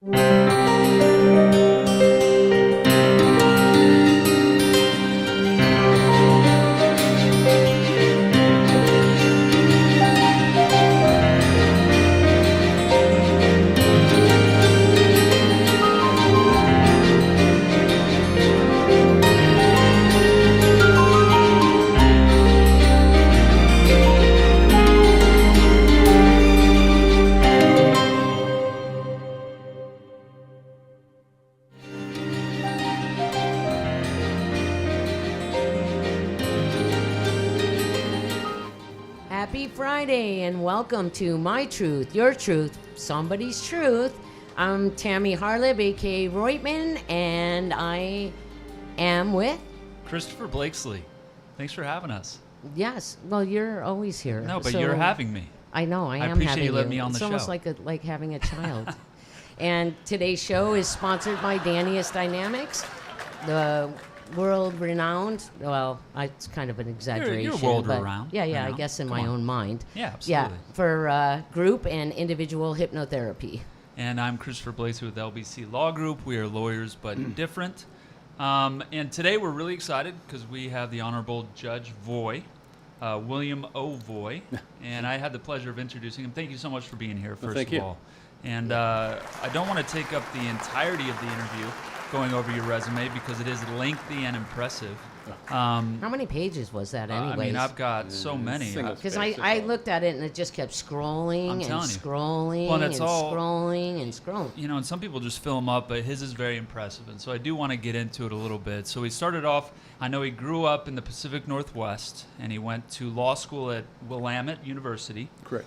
Happy Friday and welcome to My Truth, Your Truth, Somebody's Truth. I'm Tammy Harlib, aka Reutman, and I am with... Christopher Blakesley. Thanks for having us. Yes, well, you're always here. No, but so you're having me. I know, I am appreciate having you letting me on the It's almost show. like having a child. And today's show is sponsored by Danius Dynamics, the world-renowned, well, it's kind of an exaggeration. You're but world-renowned. Yeah, I Renowned. guess in Come my on. own mind. Yeah, absolutely. Yeah, for group and individual hypnotherapy. And I'm Christopher Blakesley with LBC Law Group. We are lawyers, but different. And today we're really excited because we have the Honorable Judge Voy, William O. Voy. And I had the pleasure of introducing him. Thank you so much for being here, first of all. And I don't want to take up the entirety of the interview going over your resume because it is lengthy and impressive. How many pages was that anyways? I mean, I've got so many. Because I looked at it and it just kept scrolling and scrolling Well, and it's all- scrolling and scrolling. You know, and some people just fill them up, but his is very impressive. And so I do want to get into it a little bit. So he started off, I know he grew up in the Pacific Northwest, and he went to law school at Willamette University. Correct.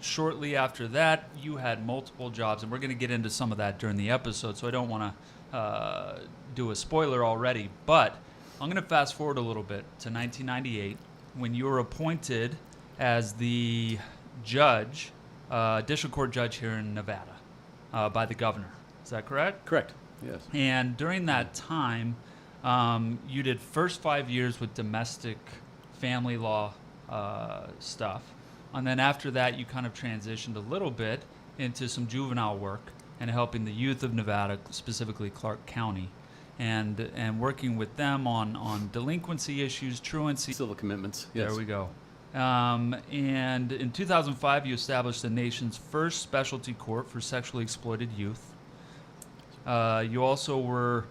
Shortly after that, you had multiple jobs, and we're going to get into some of that during the episode, so I don't want to do a spoiler already. But I'm going to fast forward a little bit to 1998 when you were appointed as the judge, district court judge here in Nevada by the governor. Is that correct? Correct. Yes. And during that time, you did first 5 years with domestic family law stuff. And then after that, you kind of transitioned a little bit into some juvenile work and helping the youth of Nevada, specifically Clark County, and working with them on delinquency issues, truancy. Civil commitments. Yes. There we go. And in 2005, you established the nation's first specialty court for sexually exploited youth. You also were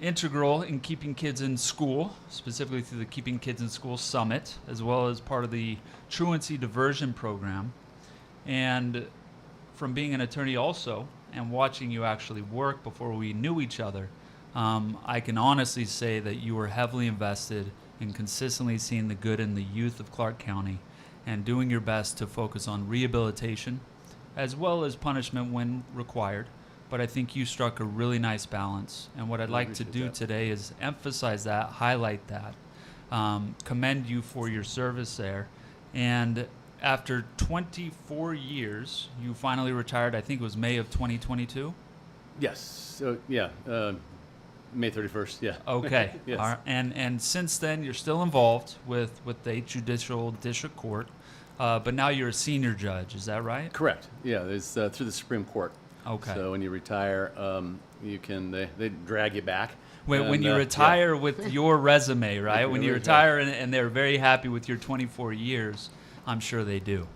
integral in keeping kids in school, specifically through the Keeping Kids in School Summit, as well as part of the Truancy Diversion Program. And from being an attorney also, and watching you actually work before we knew each other, I can honestly say that you were heavily invested in consistently seeing the good in the youth of Clark County and doing your best to focus on rehabilitation as well as punishment when required. But I think you struck a really nice balance. And what I'd like to do today is emphasize that, highlight that, commend you for your service there. And after 24 years, you finally retired. I think it was May of 2022. Yes. So yeah, May 31st. Yeah. Okay. Yes. All right. And since then, you're still involved with the 8th Judicial District Court, but now you're a senior judge. Is that right? Correct. Yeah. It's through the Supreme Court. Okay. So when you retire, you can they drag you back. When you retire with your resume, right? When you retire and they're very happy with your 24 years, I'm sure they do.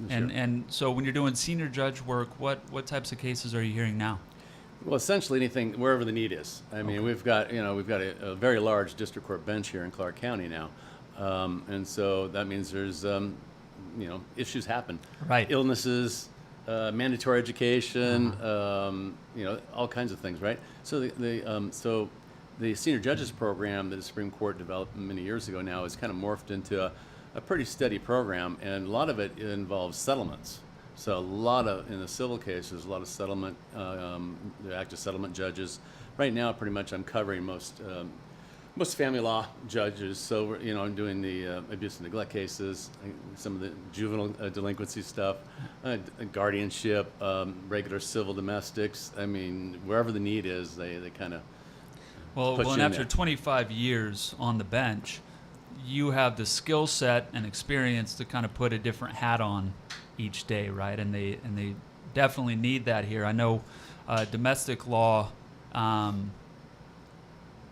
Sure. And so when you're doing senior judge work, what types of cases are you hearing now? Well, essentially anything wherever the need is. I mean, we've got a very large district court bench here in Clark County now, and so that means there's issues happen. Right. Illnesses. Mandatory education, all kinds of things, right? So the senior judges program that the Supreme Court developed many years ago now is kind of morphed into a pretty steady program, and a lot of it involves settlements. So a lot of, in the civil cases, a lot of settlement, the active settlement judges. Right now, pretty much I'm covering most family law judges, so I'm doing the abuse and neglect cases, some of the juvenile delinquency stuff, guardianship, regular civil domestics. I mean, wherever the need is, they kind of Well, you and in after there. 25 years on the bench, you have the skill set and experience to kind of put a different hat on each day, right? And they definitely need that here. I know domestic law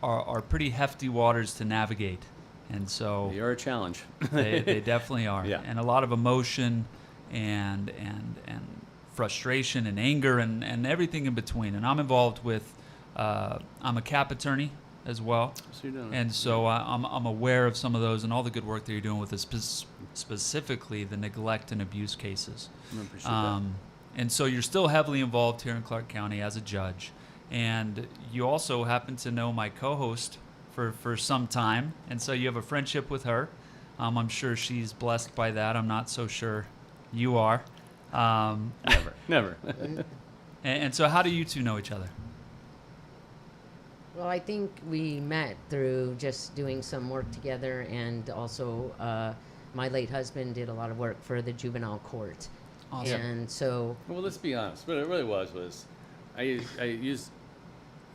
are pretty hefty waters to navigate, and so They are a challenge. they definitely are, Yeah. and a lot of emotion and frustration and anger and everything in between. And I'm involved with I'm a cap attorney as well, So you're doing it. and so I'm aware of some of those and all the good work that you're doing with this, specifically the neglect and abuse cases. I appreciate that. And so you're still heavily involved here in Clark County as a judge. And you also happen to know my co-host for some time. And so you have a friendship with her. I'm sure she's blessed by that. I'm not so sure you are. Never. And so how do you two know each other? Well, I think we met through just doing some work together, and also my late husband did a lot of work for the juvenile court. Awesome. And so, Well, let's be honest. What it really was I used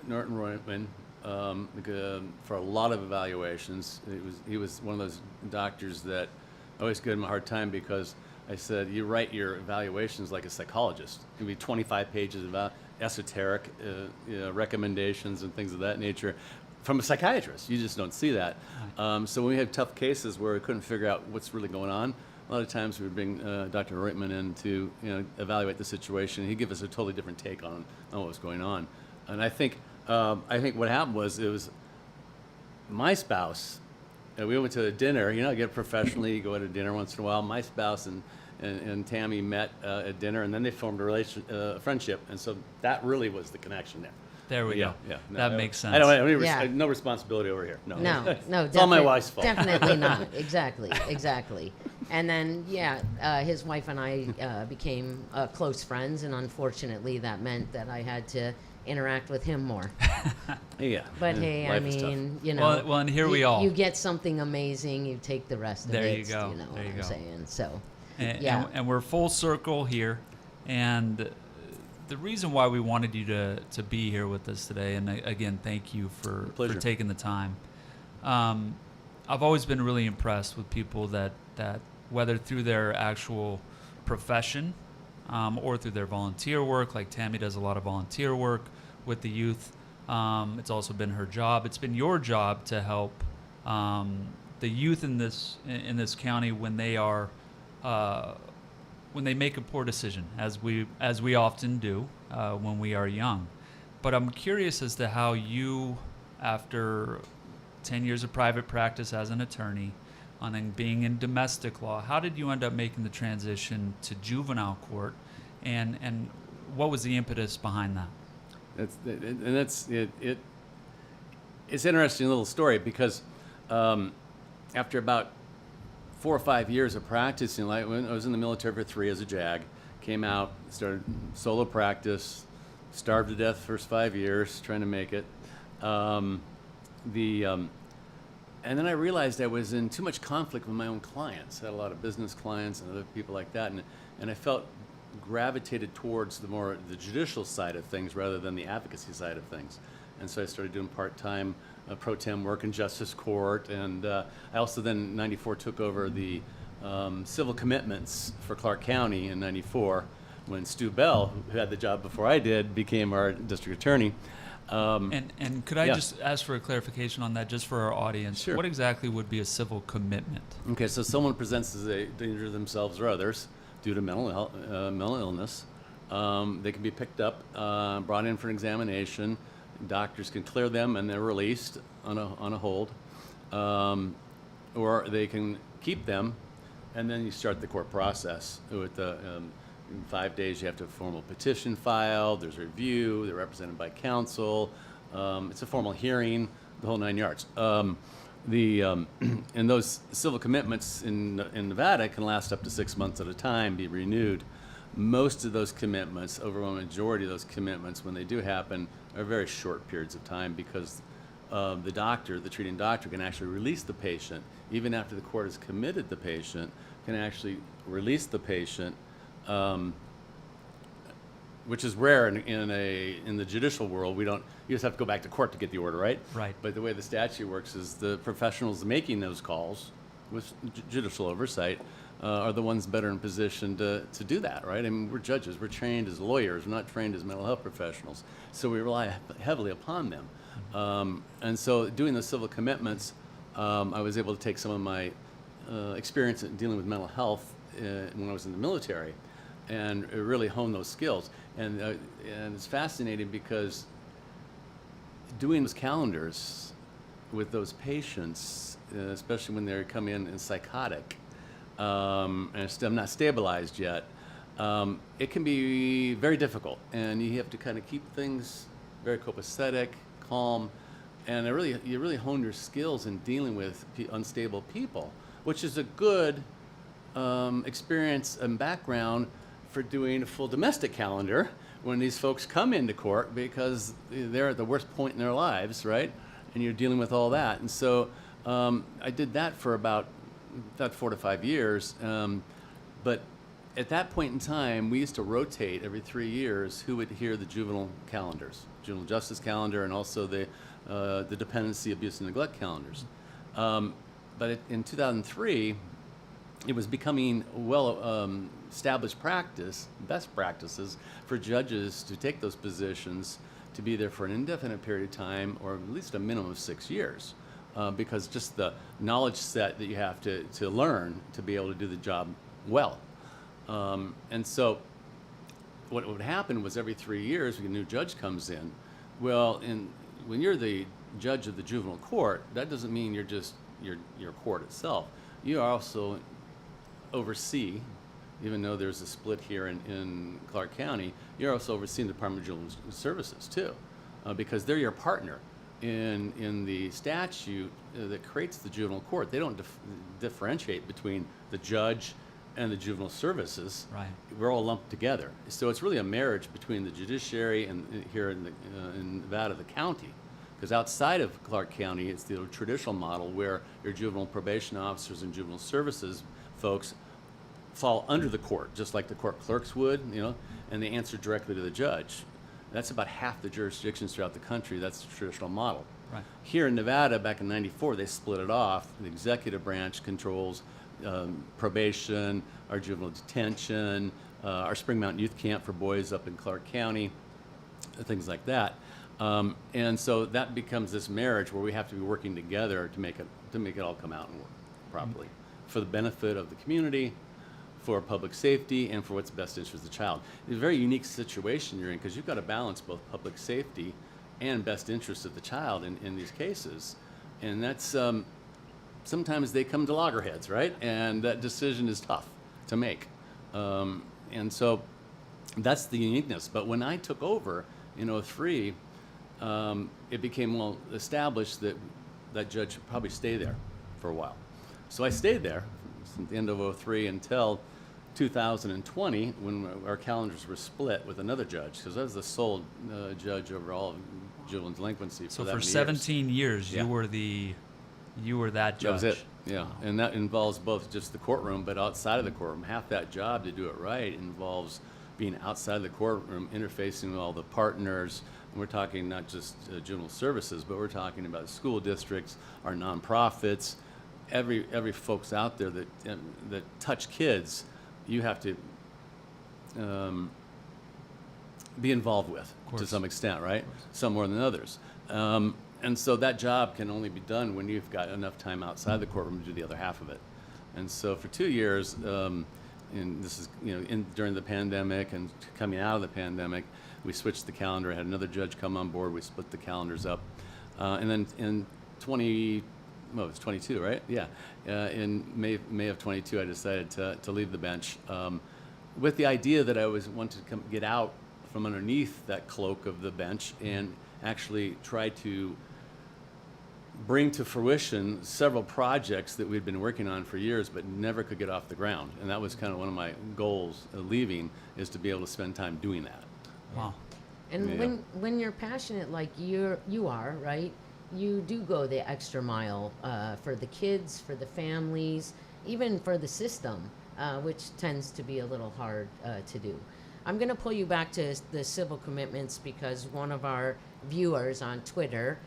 Norton Reutemann for a lot of evaluations. He was one of those doctors that I always gave him a hard time because I said, you write your evaluations like a psychologist. It can be 25 pages of esoteric recommendations and things of that nature from a psychiatrist. You just don't see that. So when we had tough cases where we couldn't figure out what's really going on, a lot of times we would bring Dr. Reutemann in to evaluate the situation. He'd give us a totally different take on what was going on. And I think what happened was it was my spouse. We went to a dinner. I get professionally, you go to dinner once in a while. My spouse and Tammy met at dinner, and then they formed a friendship. And so that really was the connection there. There we go. Yeah. No, that makes sense. I don't have any Yeah. no responsibility over here. No. no, It's all my wife's fault. Definitely not. Exactly. And then, his wife and I became close friends, and unfortunately, that meant that I had to interact with him more. Yeah. But hey, I life is tough. mean, Well, and here we all. You get something amazing, you take the rest of There it. you go. You know There what you I'm go. saying? So, And, and we're full circle here. And the reason why we wanted you to be here with us today, and again, thank you for Pleasure. taking the time. I've always been really impressed with people that whether through their actual profession or through their volunteer work, like Tammy does a lot of volunteer work with the youth. It's also been her job. It's been your job to help the youth in this county when they are when they make a poor decision, as we often do when we are young. But I'm curious as to how you, after 10 years of private practice as an attorney, and then being in domestic law, how did you end up making the transition to juvenile court, and what was the impetus behind that? It's an interesting little story because after about 4 or 5 years of practicing, like when I was in the military for 3 as a JAG, came out, started solo practice, starved to death first 5 years trying to make it. And then I realized I was in too much conflict with my own clients. I had a lot of business clients and other people like that, and I felt gravitated towards the judicial side of things rather than the advocacy side of things. And so I started doing part-time pro tem work in justice court, and I also then in '94 took over the civil commitments for Clark County in '94 when Stu Bell, who had the job before I did, became our district attorney. And could I yeah. just ask for a clarification on that, just for our audience? Sure. What exactly would be a civil commitment? Okay, so someone presents as a danger to themselves or others due to mental illness. They can be picked up, brought in for an examination. Doctors can clear them and they're released on a hold, or they can keep them, and then you start the court process. With in 5 days, you have to have a formal petition filed. There's a review. They're represented by counsel. It's a formal hearing, the whole 9 yards. And those civil commitments in Nevada can last up to 6 months at a time, be renewed. Most of those commitments, overwhelming majority of those commitments, when they do happen, are very short periods of time because the treating doctor, can actually release the patient, even after the court has committed the patient, can actually release the patient, which is rare in the judicial world. You just have to go back to court to get the order, right? Right. But the way the statute works is the professionals making those calls with judicial oversight are the ones better in position to do that, right? I mean, we're judges, we're trained as lawyers, we're not trained as mental health professionals, so we rely heavily upon them. And so doing the civil commitments, I was able to take some of my experience in dealing with mental health when I was in the military, and really hone those skills. And it's fascinating because doing those calendars with those patients, especially when they come in psychotic and still not stabilized yet, it can be very difficult, and you have to kind of keep things very copacetic, calm, and you really hone your skills in dealing with unstable people, which is a good experience and background for doing a full domestic calendar when these folks come into court, because they're at the worst point in their lives, right? And you're dealing with all that. And so I did that for about 4 to 5 years. But at that point in time, we used to rotate every 3 years who would hear the juvenile calendars, juvenile justice calendar, and also the dependency, abuse, and neglect calendars. But in 2003, it was becoming established practice, best practices for judges to take those positions to be there for an indefinite period of time, or at least a minimum of 6 years, because just the knowledge set that you have to learn to be able to do the job well. And so what would happen was every 3 years, when a new judge comes in, when you're the judge of the juvenile court, that doesn't mean you're just your court itself. You also oversee, even though there's a split here in Clark County, you're also overseeing the Department of Juvenile Services too, because they're your partner in the statute that creates the juvenile court. They don't differentiate between the judge and the juvenile services. Right. We're all lumped together. So it's really a marriage between the judiciary and here in Nevada, the county. Because outside of Clark County, it's the traditional model where your juvenile probation officers and juvenile services folks fall under the court, just like the court clerks would, and they answer directly to the judge. That's about half the jurisdictions throughout the country. That's the traditional model. Right. Here in Nevada, back in '94, they split it off. The executive branch controls probation, our juvenile detention, our Spring Mountain Youth Camp for boys up in Clark County, things like that. And so that becomes this marriage where we have to be working together to make it all come out and work properly for the benefit of the community, for public safety, and for what's best interest of the child. It's a very unique situation you're in, because you've got to balance both public safety and best interest of the child in these cases. And that's sometimes they come to loggerheads, right? And that decision is tough to make. And so that's the uniqueness. But when I took over in '03, it became well established that that judge should probably stay there for a while. So I stayed there since the end of '03 until 2020, when our calendars were split with another judge, because I was the sole judge over all of juvenile delinquency. So that for many 17 years, Yeah. you were that judge. That was it. Yeah, and that involves both just the courtroom, but outside of the courtroom. Half that job, to do it right, involves being outside the courtroom, interfacing with all the partners. And we're talking not just juvenile services, but we're talking about school districts, our nonprofits, every folks out there that touch kids. You have to be involved with to some extent, right? Some more than others. And so that job can only be done when you've got enough time outside the courtroom to do the other half of it. And so for 2 years, and this is during the pandemic and coming out of the pandemic, we switched the calendar. I had another judge come on board. We split the calendars up, and then in 22, right? Yeah, in May of 22, I decided to leave the bench, with the idea that I wanted to get out from underneath that cloak of the bench and actually try to bring to fruition several projects that we'd been working on for years but never could get off the ground. And that was kind of one of my goals of leaving, is to be able to spend time doing that. Wow. And Yeah. when you're passionate like you are, right? You do go the extra mile for the kids, for the families, even for the system, which tends to be a little hard to do. I'm going to pull you back to the civil commitments because one of our viewers on Twitter,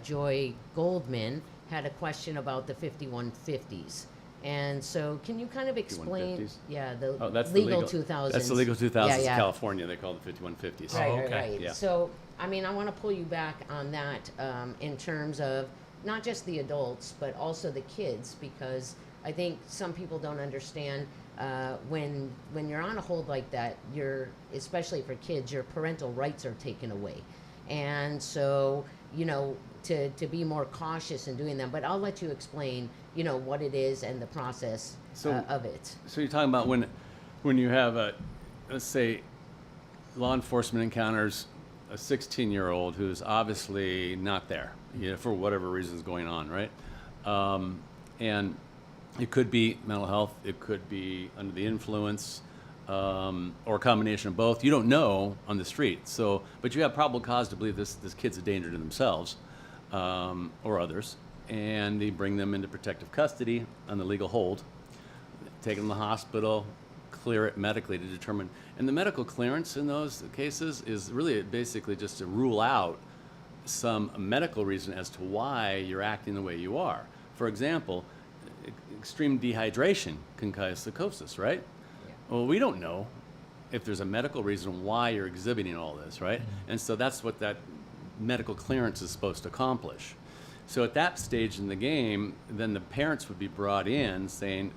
Joy Goldman, had a question about the 5150s. And so, can you kind of explain? 5150s? Yeah, the Oh, that's legal the 2000s. That's the legal 2000s Yeah, in yeah. California. They call it the 5150s. Right, Oh, right, okay. right. Yeah. So, I mean, I want to pull you back on that in terms of not just the adults, but also the kids, because I think some people don't understand when you're on a hold like that, especially for kids, your parental rights are taken away, and so to be more cautious in doing them. But I'll let you explain, what it is and the process of it. So you're talking about when you have let's say, law enforcement encounters a 16-year-old who's obviously not there, for whatever reason's going on, right? And it could be mental health, it could be under the influence, or a combination of both. You don't know on the street, but you have probable cause to believe this kid's a danger to themselves or others, and they bring them into protective custody on the legal hold, take them to the hospital, clear it medically to determine. And the medical clearance in those cases is really basically just to rule out some medical reason as to why you're acting the way you are. For example, extreme dehydration can cause psychosis, right? Yeah. Well, we don't know if there's a medical reason why you're exhibiting all this, right? And so that's what that medical clearance is supposed to accomplish. So at that stage in the game, then the parents would be brought in saying,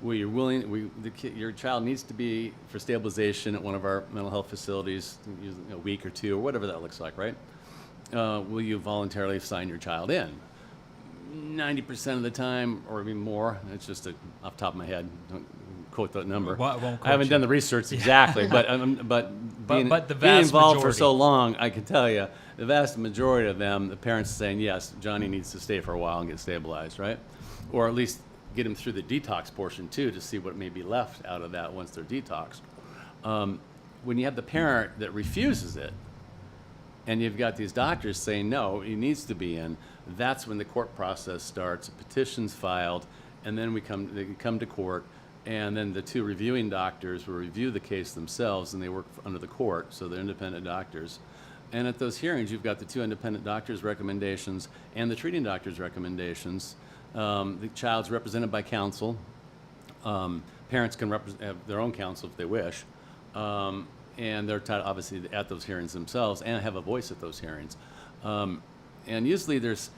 well, you're willing, your child needs to be for stabilization at one of our mental health facilities, a week or two, or whatever that looks like, right? Will you voluntarily sign your child in? 90% of the time, or even more, it's just off the top of my head, don't quote that number. Well, I won't quote I haven't you. done the research exactly, but being but the being vast involved for majority. so long, I can tell you, the vast majority of them, the parents are saying, yes, Johnny needs to stay for a while and get stabilized, right? Or at least get him through the detox portion too, to see what may be left out of that once they're detoxed. When you have the parent that refuses it, and you've got these doctors saying, no, he needs to be in, that's when the court process starts, a petition's filed, and then they come to court, and then the two reviewing doctors will review the case themselves, and they work under the court, so they're independent doctors. And at those hearings, you've got the two independent doctors' recommendations and the treating doctor's recommendations. The child's represented by counsel. Parents can have their own counsel if they wish. And they're obviously at those hearings themselves and have a voice at those hearings. And usually there's,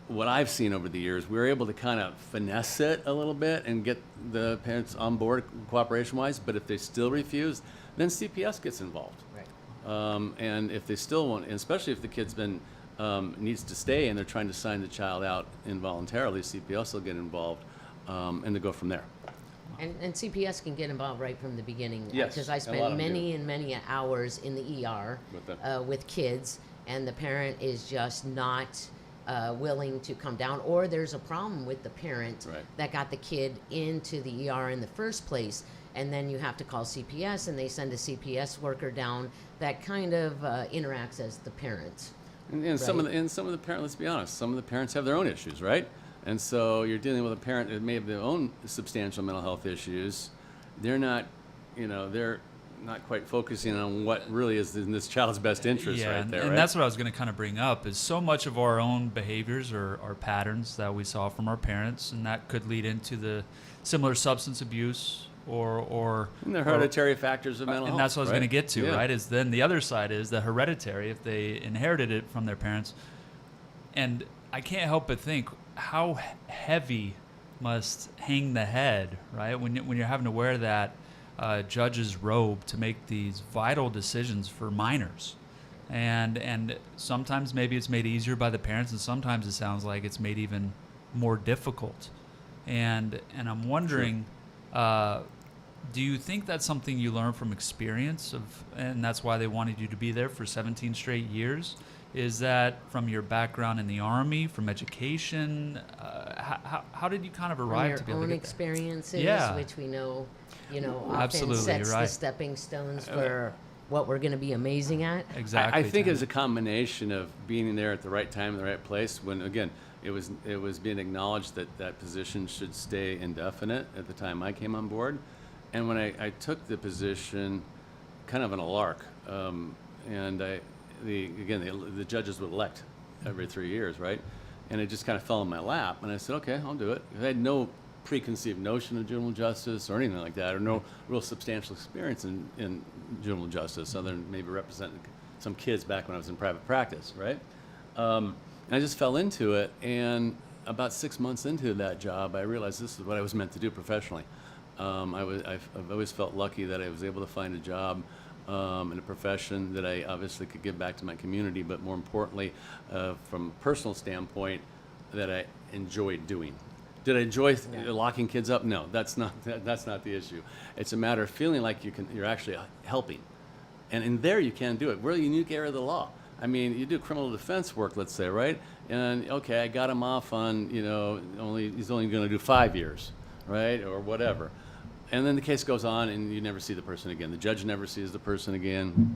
what I've seen over the years, we're able to kind of finesse it a little bit and get the parents on board cooperation-wise, but if they still refuse, then CPS gets involved. Right. And if they still want, and especially if the kid's needs to stay and they're trying to sign the child out involuntarily, CPS will get involved, and they go from there. And CPS can get involved right from the beginning. Yes, Because I a lot spent of them many and many hours in the ER with kids, and the parent is just not willing to come down, or there's a problem with the parent Right. that got the kid into the ER in the first place, and then you have to call CPS, and they send a CPS worker down that kind of interacts as the parent. And some of the parents, let's be honest, some of the parents have their own issues, right? And so you're dealing with a parent that may have their own substantial mental health issues. They're not, they're not quite focusing on what really is in this child's best interest right there, and right? that's what I was going to kind of bring up, is so much of our own behaviors or patterns that we saw from our parents, and that could lead into the similar substance abuse or And the hereditary factors of mental health. and that's what I was right? going to get to, Yeah. right? Is then the other side is the hereditary, if they inherited it from their parents. And I can't help but think how heavy must hang the head, right? When you're having to wear that judge's robe to make these vital decisions for minors. And sometimes maybe it's made easier by the parents, and sometimes it sounds like it's made even more difficult. And I'm wondering, do you think that's something you learned from experience and that's why they wanted you to be there for 17 straight years? Is that from your background in the Army, from education? How did you kind of From arrive your to be able to own get experiences, Yeah. which we know, often Absolutely, sets you're right. the stepping stones for what we're going to be amazing at. there? Exactly. I think Tim. it's a combination of being there at the right time, in the right place, when, again, it was being acknowledged that that position should stay indefinite at the time I came on board. And when I took the position, kind of on a lark, and the judges would elect every 3 years, right? and it just kind of fell in my lap. And I said, okay, I'll do it. I had no preconceived notion of juvenile justice or anything like that, or no real substantial experience in juvenile justice, other than maybe representing some kids back when I was in private practice, right? And I just fell into it, and about 6 months into that job, I realized this is what I was meant to do professionally. I've always felt lucky that I was able to find a job in a profession that I obviously could give back to my community, but more importantly, from a personal standpoint, that I enjoyed doing. Did I enjoy locking kids up? No, that's not the issue. It's a matter of feeling like you're actually helping, and in there you can do it. We're a unique area of the law. I mean, you do criminal defense work, let's say, right? And okay, I got him off on, he's only going to do 5 years, right, or whatever. And then the case goes on, and you never see the person again. The judge never sees the person again.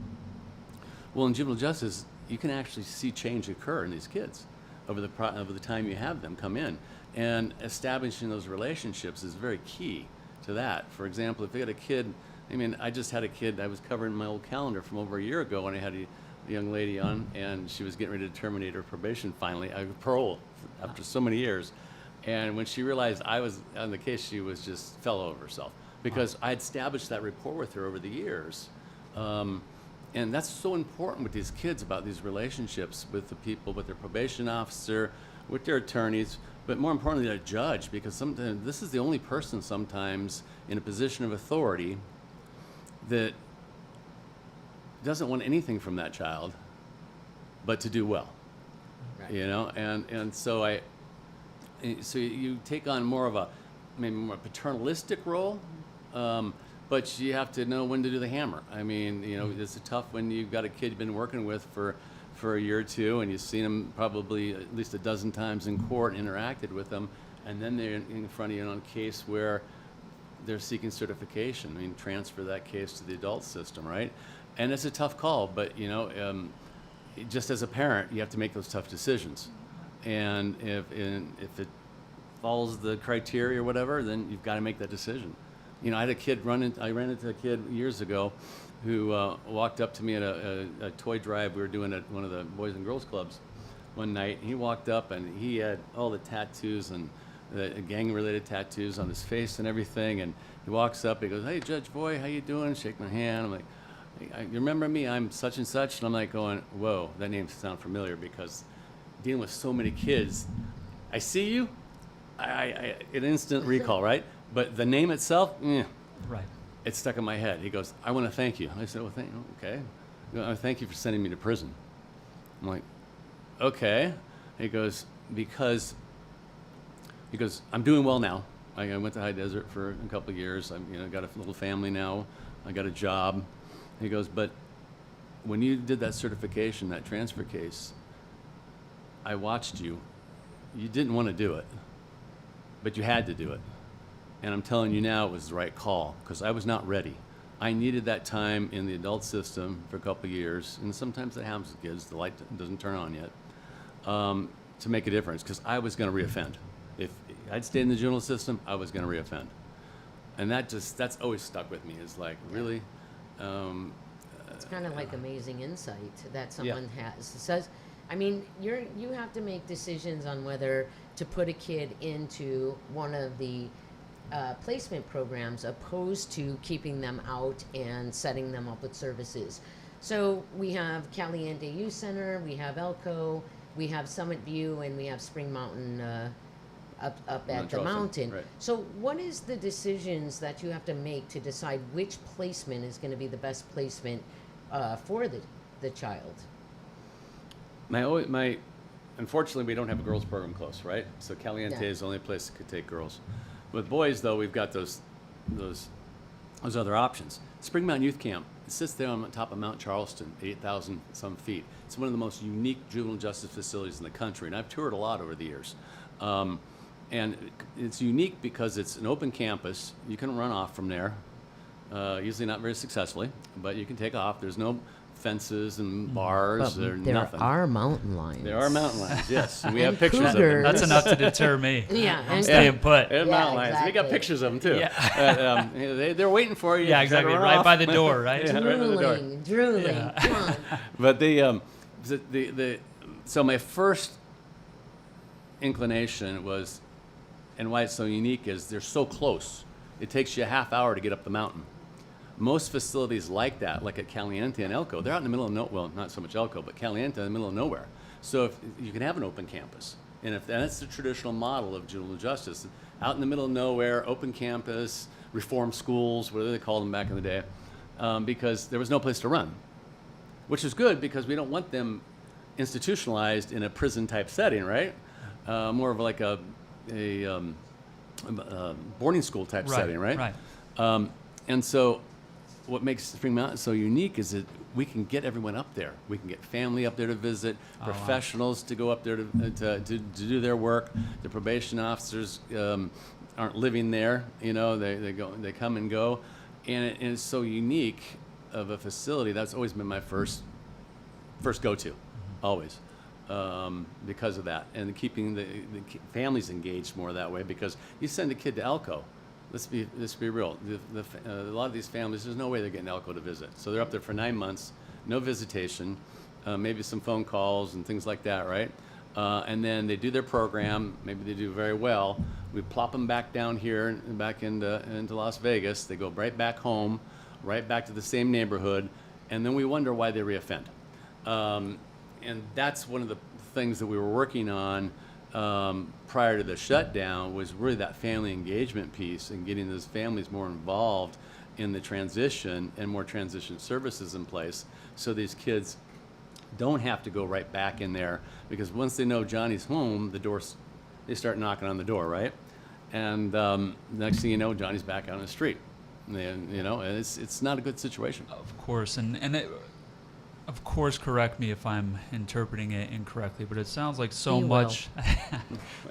Well, in juvenile justice, you can actually see change occur in these kids over the time you have them come in. And establishing those relationships is very key to that. For example, if you had a kid, I just had a kid, I was covering my old calendar from over a year ago when I had a young lady on, and she was getting ready to terminate her probation finally, parole, after so many years. And when she realized I was on the case, she was just fell over herself, because I had established that rapport with her over the years. And that's so important with these kids, about these relationships with the people, with their probation officer, with their attorneys, but more importantly, their judge, because sometimes this is the only person sometimes in a position of authority that doesn't want anything from that child but to do well. Right. And so you take on more of a maybe more paternalistic role, but you have to know when to do the hammer. It's tough when you've got a kid you've been working with for a year or two, and you've seen them probably at least a dozen times in court, interacted with them, and then they're in front of you on a case where they're seeking certification. Transfer that case to the adult system, right? And it's a tough call, but just as a parent, you have to make those tough decisions. And if it follows the criteria or whatever, then you've got to make that decision. I had a kid I ran into a kid years ago who walked up to me at a toy drive we were doing at one of the Boys and Girls Clubs one night. He walked up, and he had all the tattoos and the gang-related tattoos on his face and everything. And he walks up, he goes, "Hey, Judge Boy, how you doing?" Shake my hand. I'm like, "Hey, you remember me? I'm such and such." And I'm like going, whoa, that name sounds familiar, because dealing with so many kids, I see you, an instant recall, right? But the name itself, Right. it stuck in my head. He goes, "I want to thank you." I said, "Well, okay. Thank you for sending me to prison." I'm like, "Okay." He goes, "I'm doing well now. I went to High Desert for a couple of years. I've got a little family now. I got a job." He goes, "But when you did that certification, that transfer case, I watched you. You didn't want to do it, but you had to do it. And I'm telling you now, it was the right call, because I was not ready. I needed that time in the adult system for a couple of years, and sometimes that happens with kids, the light doesn't turn on yet, to make a difference, because I was going to reoffend. If I'd stayed in the juvenile system, I was going to reoffend." And that's always stuck with me, is like, really? It's kind of like amazing insight that someone has. It says, you have to make decisions on whether to put a kid into one of the placement programs, opposed to keeping them out and setting them up with services. So we have Caliente Youth Center, we have Elko, we have Summit View, and we have Spring Mountain up at Mount the Charleston, mountain. right. So what is the decisions that you have to make to decide which placement is going to be the best placement for the child? Unfortunately, we don't have a girls program close, right? So Caliente Yeah. is the only place that could take girls. With boys, though, we've got those other options. Spring Mountain Youth Camp, it sits there on top of Mount Charleston, 8,000 some feet. It's one of the most unique juvenile justice facilities in the country, and I've toured a lot over the years. And it's unique because it's an open campus. You can run off from there, usually not very successfully, but you can take off. There's no fences and bars or there nothing. are mountain lions. There are mountain lions, yes. And we And have pictures of them. cougars. That's enough to deter me. Yeah, I'm and staying put. And Yeah, mountain lions. We got exactly. pictures of them, too. Yeah. They're waiting for you. Yeah, You gotta exactly. run Right off. by the door, right? Yeah, right by the door. drooling. Yeah. Come on. But so my first inclination was, and why it's so unique is they're so close. It takes you a half hour to get up the mountain. Most facilities like that, like at Caliente and Elko, they're out in the middle of well, not so much Elko, but Caliente in the middle of nowhere. So if you can have an open campus, and that's the traditional model of juvenile justice, out in the middle of nowhere, open campus, reform schools, whatever they called them back in the day, because there was no place to run, which is good because we don't want them institutionalized in a prison type setting, right? More of like a boarding school type setting, right? Right. And so what makes Spring Mountain so unique is that we can get everyone up there. We can get family up there to visit, wow. professionals to go up there to do their work. The probation officers aren't living there, you know, they come and go. And it's so unique of a facility. That's always been my first go-to, always, because of that. And keeping the families engaged more that way, because you send a kid to Elko, let's be real. A lot of these families, there's no way they're getting Elko to visit. So they're up there for 9 months, no visitation, maybe some phone calls and things like that, right? And then they do their program. Maybe they do very well. We plop them back down here and back into Las Vegas. They go right back home, right back to the same neighborhood, and then we wonder why they reoffend. And that's one of the things that we were working on prior to the shutdown, was really that family engagement piece and getting those families more involved in the transition and more transition services in place, so these kids don't have to go right back in there, because once they know Johnny's home, they start knocking on the door, right? And next thing you know, Johnny's back out on the street. And, you know, and it's not a good situation. Of course, of course, correct me if I'm interpreting it incorrectly, but it sounds like so You much.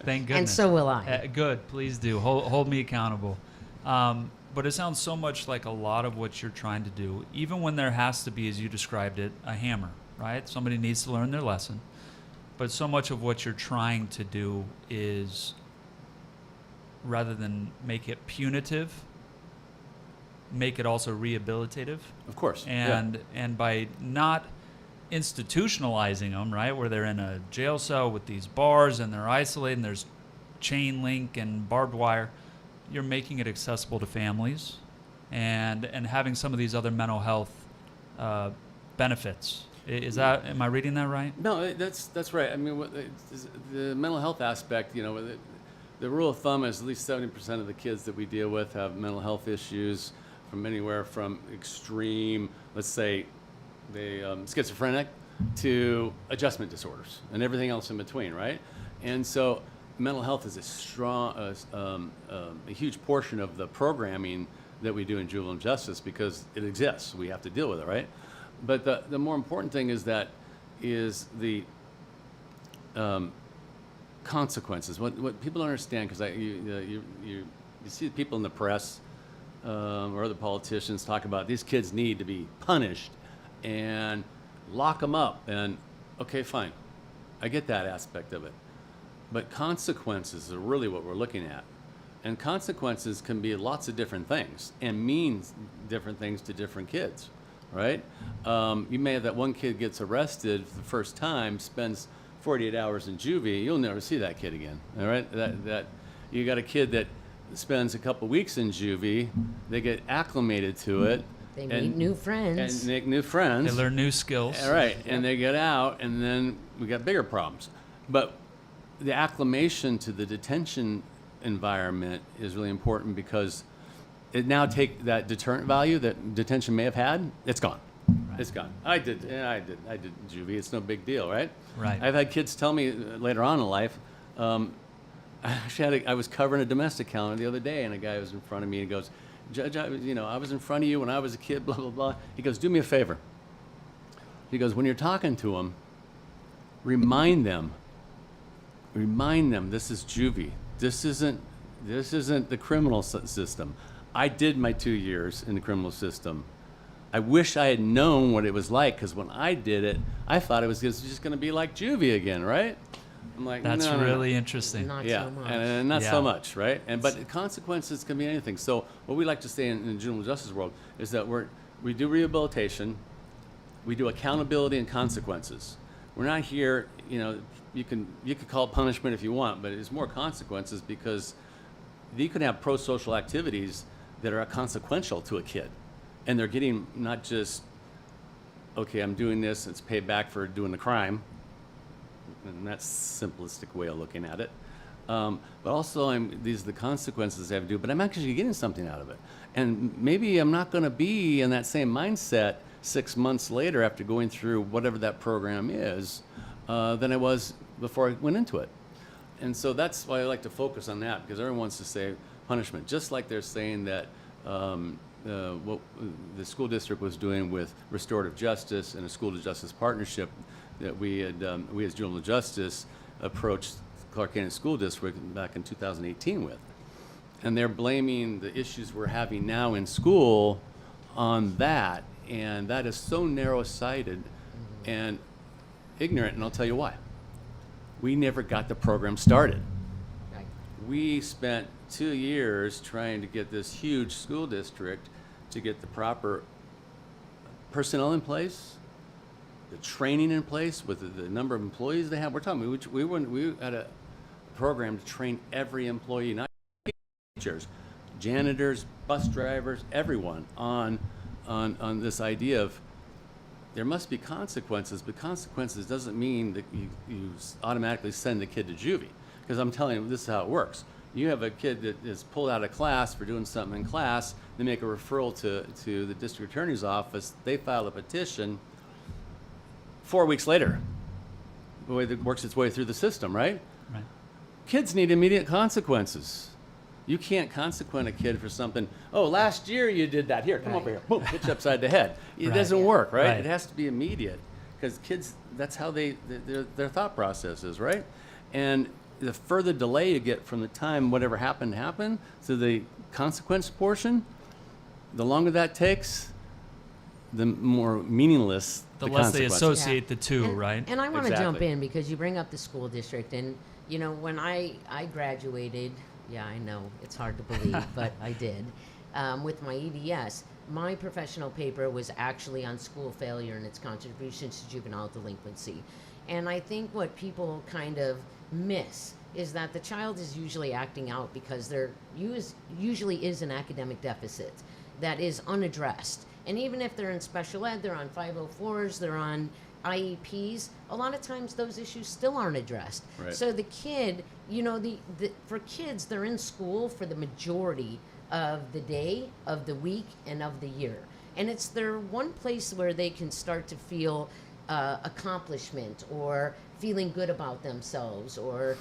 Thank goodness. And so will I. Good, please do. Hold me accountable. But it sounds so much like a lot of what you're trying to do, even when there has to be, as you described it, a hammer, right? Somebody needs to learn their lesson. But so much of what you're trying to do is, rather than make it punitive, make it also rehabilitative. Of course. And by not institutionalizing them, right, where they're in a jail cell with these bars and they're isolated and there's chain link and barbed wire, you're making it accessible to families and having some of these other mental health benefits. Am I reading that right? No, that's right. I mean, the mental health aspect, you know, the rule of thumb is at least 70% of the kids that we deal with have mental health issues, from anywhere from extreme, let's say, schizophrenic, to adjustment disorders and everything else in between, right? And so mental health is a huge portion of the programming that we do in juvenile justice, because it exists. We have to deal with it, right? But the more important thing is the consequences. What people don't understand, because you see people in the press or other politicians talk about these kids need to be punished and lock them up. And okay, fine, I get that aspect of it. But consequences are really what we're looking at. And consequences can be lots of different things and mean different things to different kids, right? You may have that one kid gets arrested for the first time, spends 48 hours in juvie, you'll never see that kid again, all right? That you got a kid that spends a couple weeks in juvie, they get acclimated to it. They meet new friends. And make new friends. They learn new skills. All right, and they get out, and then we got bigger problems. But the acclimation to the detention environment is really important, because it now take that deterrent value that detention may have had, it's gone. Right. It's gone. I did juvie. It's no big deal, right? Right. I've had kids tell me later on in life, I was covering a domestic calendar the other day, and a guy was in front of me and goes, "Judge, I was in front of you when I was a kid, blah, blah, blah." He goes, "Do me a favor." He goes, "When you're talking to them, remind them this is juvie. This isn't the criminal system. I did my 2 years in the criminal system. I wish I had known what it was like, because when I did it, I thought it was just going to be like juvie again, right?" I'm like, that's no, really no. interesting. Not Yeah, so much. and not Yeah. so much, right? But the consequences can be anything. So what we like to say in the juvenile justice world is that we do rehabilitation, we do accountability and consequences. We're not here you could call it punishment if you want, but it's more consequences because you can have pro-social activities that are consequential to a kid, and they're getting not just, okay, I'm doing this, it's paid back for doing the crime, and that's simplistic way of looking at it. But also, these are the consequences I have to do, but I'm actually getting something out of it. And maybe I'm not going to be in that same mindset 6 months later after going through whatever that program is than I was before I went into it. And so that's why I like to focus on that, because everyone wants to say punishment, just like they're saying that what the school district was doing with restorative justice and a school to justice partnership that we as juvenile justice approached Clark County School District back in 2018 with. And they're blaming the issues we're having now in school on that. And that is so narrow-sighted and ignorant, and I'll tell you why. We never got the program started. Right. We spent 2 years trying to get this huge school district to get the proper personnel in place, the training in place with the number of employees they have. We're talking, we had a program to train every employee, not teachers, janitors, bus drivers, everyone on this idea of there must be consequences, but consequences doesn't mean that you automatically send the kid to juvie. Because I'm telling you, this is how it works. You have a kid that is pulled out of class for doing something in class, they make a referral to the district attorney's office, they file a petition. 4 weeks later, the way that works its way through the system, right? Right. Kids need immediate consequences. You can't consequent a kid for something, oh, last year you did that. Here, come Right. over here. Boom, hit you upside the head. It Right. doesn't work, right? Right. It has to be immediate. Because kids, that's how their thought process is, right? And the further delay you get from the time whatever happened to the consequence portion, the longer that takes, the more meaningless The the less they consequences. associate the two, And- right? And I want to jump Exactly. in because you bring up the school district, and when I graduated, yeah, I know it's hard to believe, but I did, with my EDS. My professional paper was actually on school failure and its contributions to juvenile delinquency. And I think what people kind of miss is that the child is usually acting out because there usually is an academic deficit that is unaddressed. And even if they're in special ed, they're on 504s, they're on IEPs, a lot of times those issues still aren't addressed. Right. So the kid, for kids, they're in school for the majority of the day, of the week, and of the year. And it's their one place where they can start to feel accomplishment or feeling good about themselves or,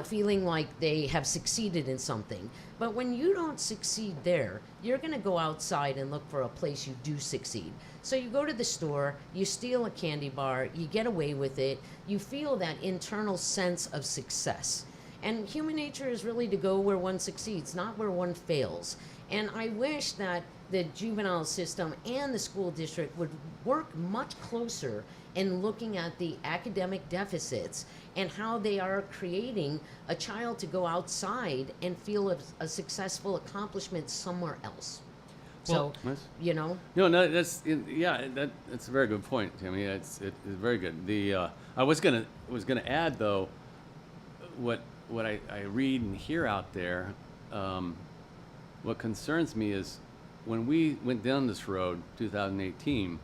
feeling like they have succeeded in something. But when you don't succeed there, you're going to go outside and look for a place you do succeed. So you go to the store, you steal a candy bar, you get away with it, you feel that internal sense of success. And human nature is really to go where one succeeds, not where one fails. And I wish that the juvenile system and the school district would work much closer in looking at the academic deficits and how they are creating a child to go outside and feel a successful accomplishment somewhere else. Well, So, Nice. No, that's a very good point, Timmy. It's very good. I was gonna add though, what I read and hear out there, what concerns me is when we went down this road, 2018.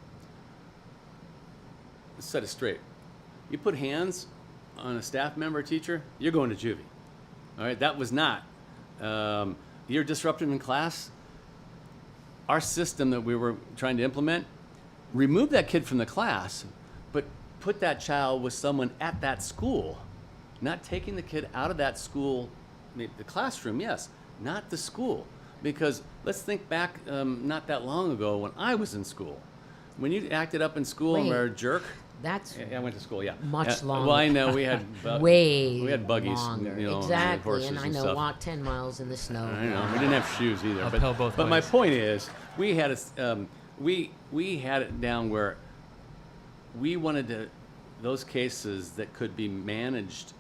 Let's set it straight. You put hands on a staff member or teacher, you're going to juvie. All right, that was not. You're disruptive in class. Our system that we were trying to implement, remove that kid from the class, but put that child with someone at that school, not taking the kid out of that school, the classroom, yes, not the school. Because let's think back not that long ago when I was in school. When you acted up in school and Wait. were a jerk, that's I went to school, yeah. Much longer. Well, I know we had way we had buggies, longer. and Exactly, horses and I and know stuff. walk 10 miles in the snow. I know we didn't have shoes either. Uphill But, both but my ways. point is, we had we had it down where we wanted those cases that could be managed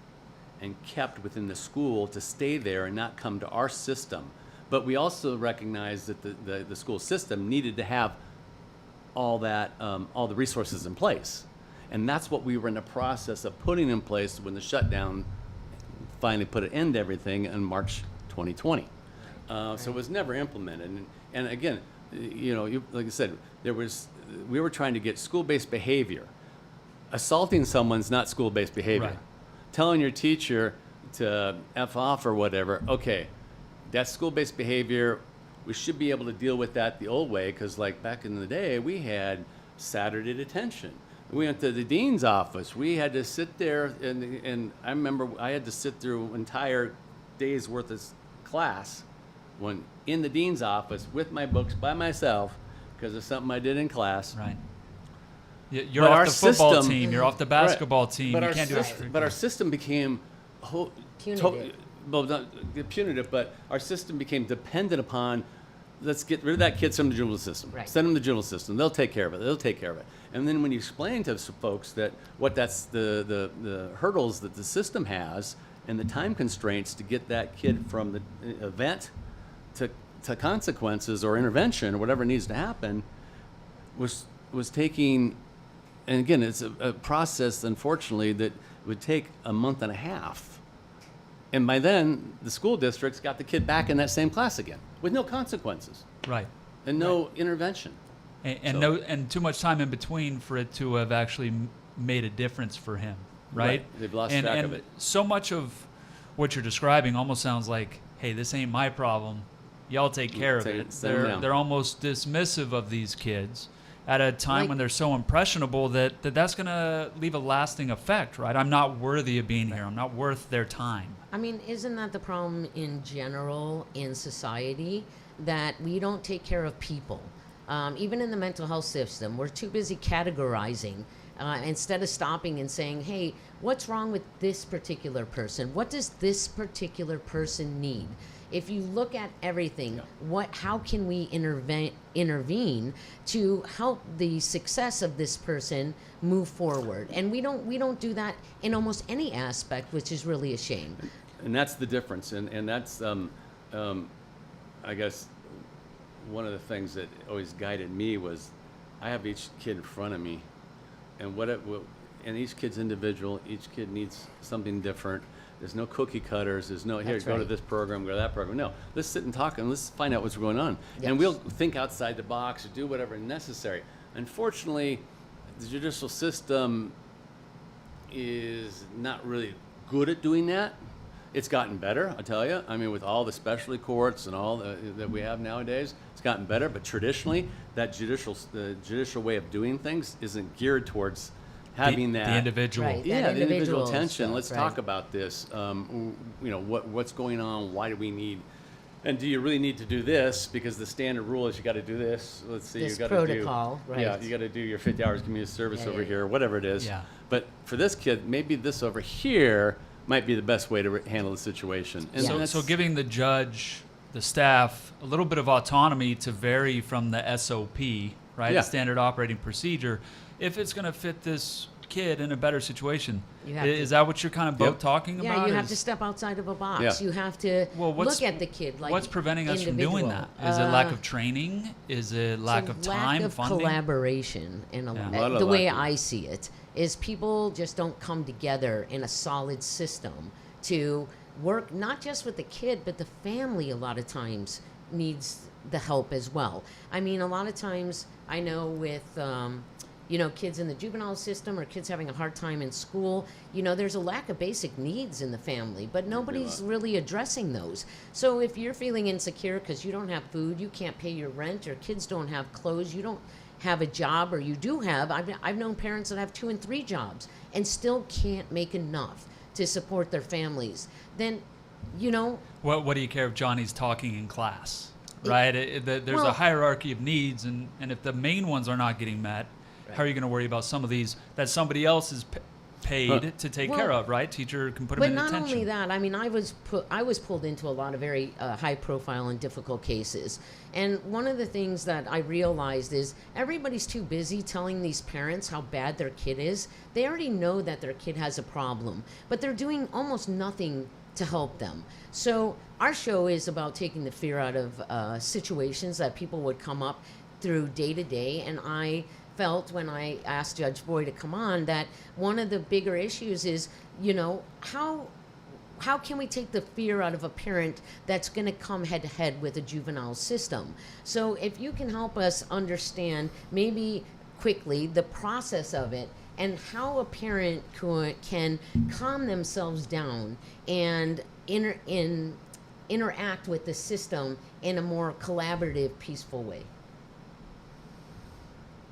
and kept within the school to stay there and not come to our system. But we also recognized that the school system needed to have all the resources in place. And that's what we were in the process of putting in place when the shutdown finally put an end to everything in March 2020. So it was never implemented. And again, like I said, we were trying to get school-based behavior. Assaulting someone's not school-based behavior. Right. Telling your teacher to F off or whatever, okay, that's school-based behavior. We should be able to deal with that the old way, because like back in the day, we had Saturday detention. We went to the dean's office. We had to sit there, and I remember I had to sit through an entire day's worth of class when in the dean's office with my books by myself because of something I did in class. Right. You're But off our the football system- team. You're off the basketball Right. team. But You our can't do system, it. but our system became Punitive. well, not punitive, but our system became dependent upon, let's get rid of that kid, send him to the juvenile system. Right. Send him to the juvenile system. They'll take care of it. They'll take care of it. And then when you explain to some folks that that's the hurdles that the system has and the time constraints to get that kid from the event to consequences or intervention or whatever needs to happen, was taking, and again, it's a process, unfortunately, that would take a month and a half. And by then, the school districts got the kid back in that same class again with no consequences Right. and no intervention. And So- and too much time in between for it to have actually made a difference for him, right? Right. They've lost and, track and of it. so much of what you're describing almost sounds like, hey, this ain't my problem. Y'all take care of Take it. it, send 'em down. They're almost dismissive of these kids at a time Like- when they're so impressionable that's going to leave a lasting effect, right? I'm not worthy of being here. I'm not worth their time. I mean, isn't that the problem in general in society, that we don't take care of people? Even in the mental health system, we're too busy categorizing instead of stopping and saying, hey, what's wrong with this particular person? What does this particular person need? If you look at everything, how can we intervene to help the success of this person move forward? And we don't do that in almost any aspect, which is really a shame. And that's the difference. And that's, I guess, one of the things that always guided me was I have each kid in front of me, and and each kid's individual. Each kid needs something different. There's no cookie cutters. There's no, here, That's go to right. this program, go to that program. No, let's sit and talk and let's find out what's going on. Yes. And we'll think outside the box or do whatever necessary. Unfortunately, the judicial system is not really good at doing that. It's gotten better, I tell you. I mean, with all the specialty courts and all that we have nowadays, it's gotten better. But traditionally, the judicial way of doing things isn't geared towards having the that individual. Right. yeah, that the individual individual attention. stuff, Let's right. talk about this. What's going on? Why do we need? And do you really need to do this? Because the standard rule is you got to do this. Let's see, This you got protocol, to do. Yeah, right. you got to do your 50 hours community service Yeah, over yeah. here, whatever it is. Yeah. But for this kid, maybe this over here might be the best way to handle the situation. And So, that's- so giving the judge, the staff, a little bit of autonomy to vary from the SOP, right? Yeah. The standard operating procedure, if it's going to fit this kid in a better situation. You have Is to- that what you're kind of both Yep. talking about? Yeah, you have Is- to step outside of a box. Yeah. You have to Well, what's- look at the kid like What's preventing us from doing that? individual. Is it lack of training? Is it lack It's a of time, lack of funding? collaboration, and Yeah. A lot of the way lack of- I see it is people just don't come together in a solid system to work not just with the kid, but the family. A lot of times needs the help as well. I mean, a lot of times I know with kids in the juvenile system or kids having a hard time in school, there's a lack of basic needs in the family, but nobody's really addressing those. So if you're feeling insecure because you don't have food, you can't pay your rent, or kids don't have clothes, you don't have a job, or you do have, I've known parents that have 2 and 3 jobs and still can't make enough to support their families, then, What do you care if Johnny's talking in class, right? There's a well- hierarchy of needs, and if the main ones are not getting met, how are you going to worry about some of these that somebody else is paid to take care Well, of, right? Teacher can put them But in not detention. only that, I mean, I was pulled into a lot of very high-profile and difficult cases, and one of the things that I realized is everybody's too busy telling these parents how bad their kid is. They already know that their kid has a problem, but they're doing almost nothing to help them. So our show is about taking the fear out of situations that people would come up through day to day, and I felt when I asked Judge Boyd to come on that one of the bigger issues is, how can we take the fear out of a parent that's going to come head to head with a juvenile system? So if you can help us understand maybe quickly the process of it and how a parent can calm themselves down and interact with the system in a more collaborative, peaceful way.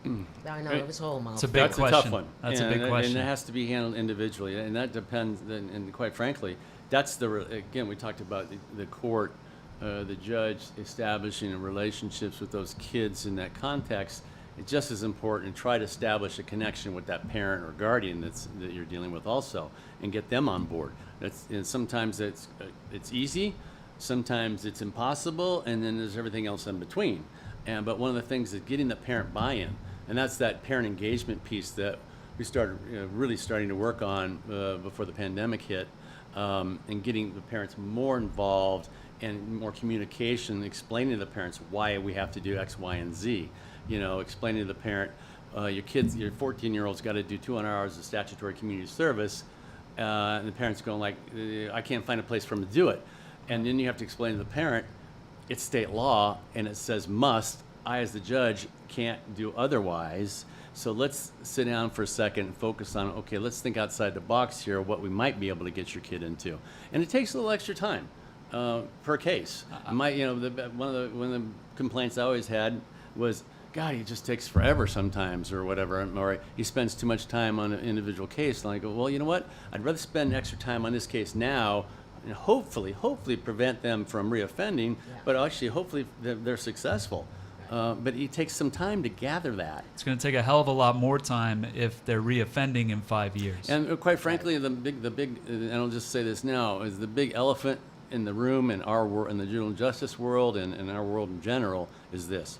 I know it was a whole mouthful. It's a big That's question. a tough one. That's a big question. And it has to be handled individually, and that depends. And quite frankly, that's again, we talked about the court, the judge establishing relationships with those kids in that context. It's just as important to try to establish a connection with that parent or guardian that you're dealing with also, and get them on board. And sometimes it's easy, sometimes it's impossible, and then there's everything else in between. But one of the things is getting the parent buy-in, and that's that parent engagement piece that we started really starting to work on before the pandemic hit, and getting the parents more involved and more communication, explaining to the parents why we have to do X, Y, and Z. Explaining to the parent, your 14-year-old's got to do 200 hours of statutory community service, and the parent's going like, I can't find a place for him to do it. And then you have to explain to the parent, it's state law, and it says must. I, as the judge, can't do otherwise. So let's sit down for a second and focus on, okay, let's think outside the box here, what we might be able to get your kid into. And it takes a little extra time per case. One of the complaints I always had was, God, he just takes forever sometimes, or whatever, or he spends too much time on an individual case. And I go, well, you know what? I'd rather spend extra time on this case now, and hopefully prevent them from reoffending, but actually hopefully they're successul. But it takes some time to gather that. It's going to take a hell of a lot more time if they're reoffending in 5 years. And quite frankly, the big, and I'll just say this now, is the big elephant in the room in the juvenile justice world and in our world in general is this.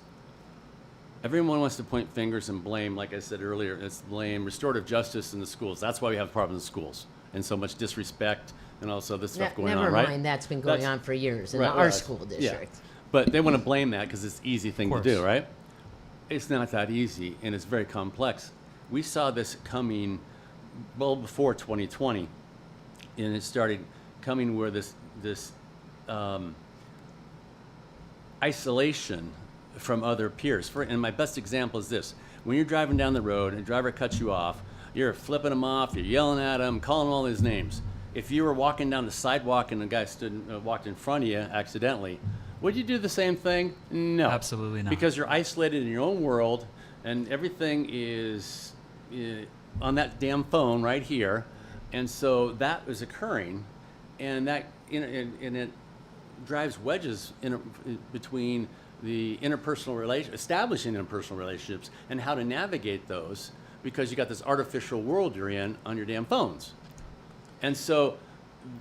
Everyone wants to point fingers and blame, like I said earlier, it's blame restorative justice in the schools. That's why we have problems in schools and so much disrespect and also this stuff going on, right? Never mind, that's been going on for years in our school district. Yeah. But they want to blame that because it's an easy thing to do, right? It's not that easy, and it's very complex. We saw this coming well before 2020, and it started coming where this isolation from other peers. And my best example is this. When you're driving down the road and a driver cuts you off, you're flipping him off, you're yelling at him, calling him all his names. If you were walking down the sidewalk and the guy walked in front of you accidentally, would you do the same thing? No. Absolutely not. Because you're isolated in your own world and everything is on that damn phone right here. And so that is occurring, and that and it drives wedges between the establishing interpersonal relationships and how to navigate those, because you got this artificial world you're in on your damn phones. And so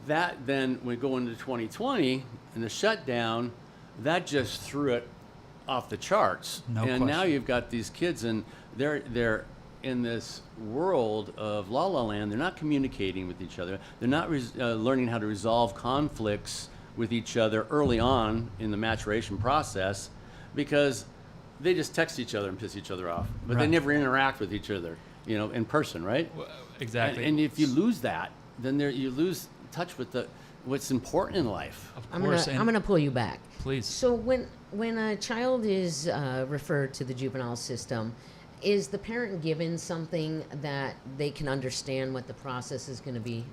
that then, we go into 2020 and the shutdown, that just threw it off the charts. No and now question. you've got these kids, and they're in this world of la la land. They're not communicating with each other. They're not learning how to resolve conflicts with each other early on in the maturation process, because they just text each other and piss each other off, but they Right. never interact with each other, in person, right? Exactly. And if you lose that, then you lose touch with what's important in life. Of I'm course. gonna pull you back. Please. So when a child is referred to the juvenile system, is the parent given something that they can understand what the process is going to be?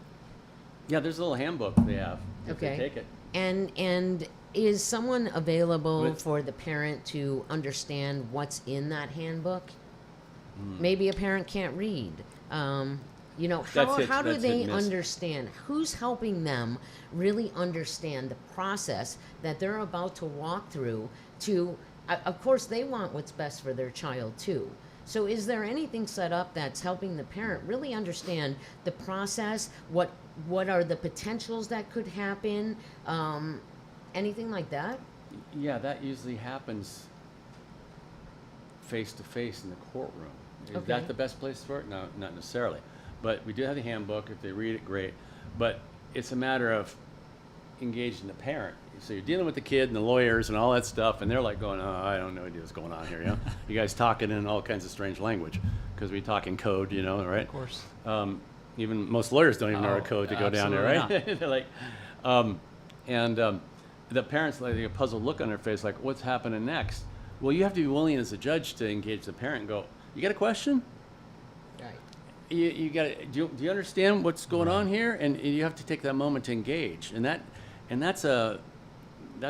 Yeah, there's a little handbook they have if they take it. And is someone available With- for the parent to understand what's in that handbook? Maybe a parent can't read. How do That's they hit and miss. understand? Who's helping them really understand the process that they're about to walk through? Of course, they want what's best for their child too. So is there anything set up that's helping the parent really understand the process? What are the potentials that could happen? Anything like that? Yeah, that usually happens face to face in the courtroom. Is Okay. that the best place for it? No, not necessarily. But we do have the handbook. If they read it, great. But it's a matter of, engaging the parent. So you're dealing with the kid and the lawyers and all that stuff, and they're like going, "Oh, I don't know what's going on here." You know, you guys talking in all kinds of strange language because we talk in code, you know, right? Of course. Even most lawyers don't even know our code to go down there, right? absolutely They're like, the parents like a puzzled look on their face, like, "What's happening next?" Well, you have to be willing as a judge to engage the parent and go, "You got a question? Right. You got do you understand what's going on here?" And you have to take that moment to engage, and that's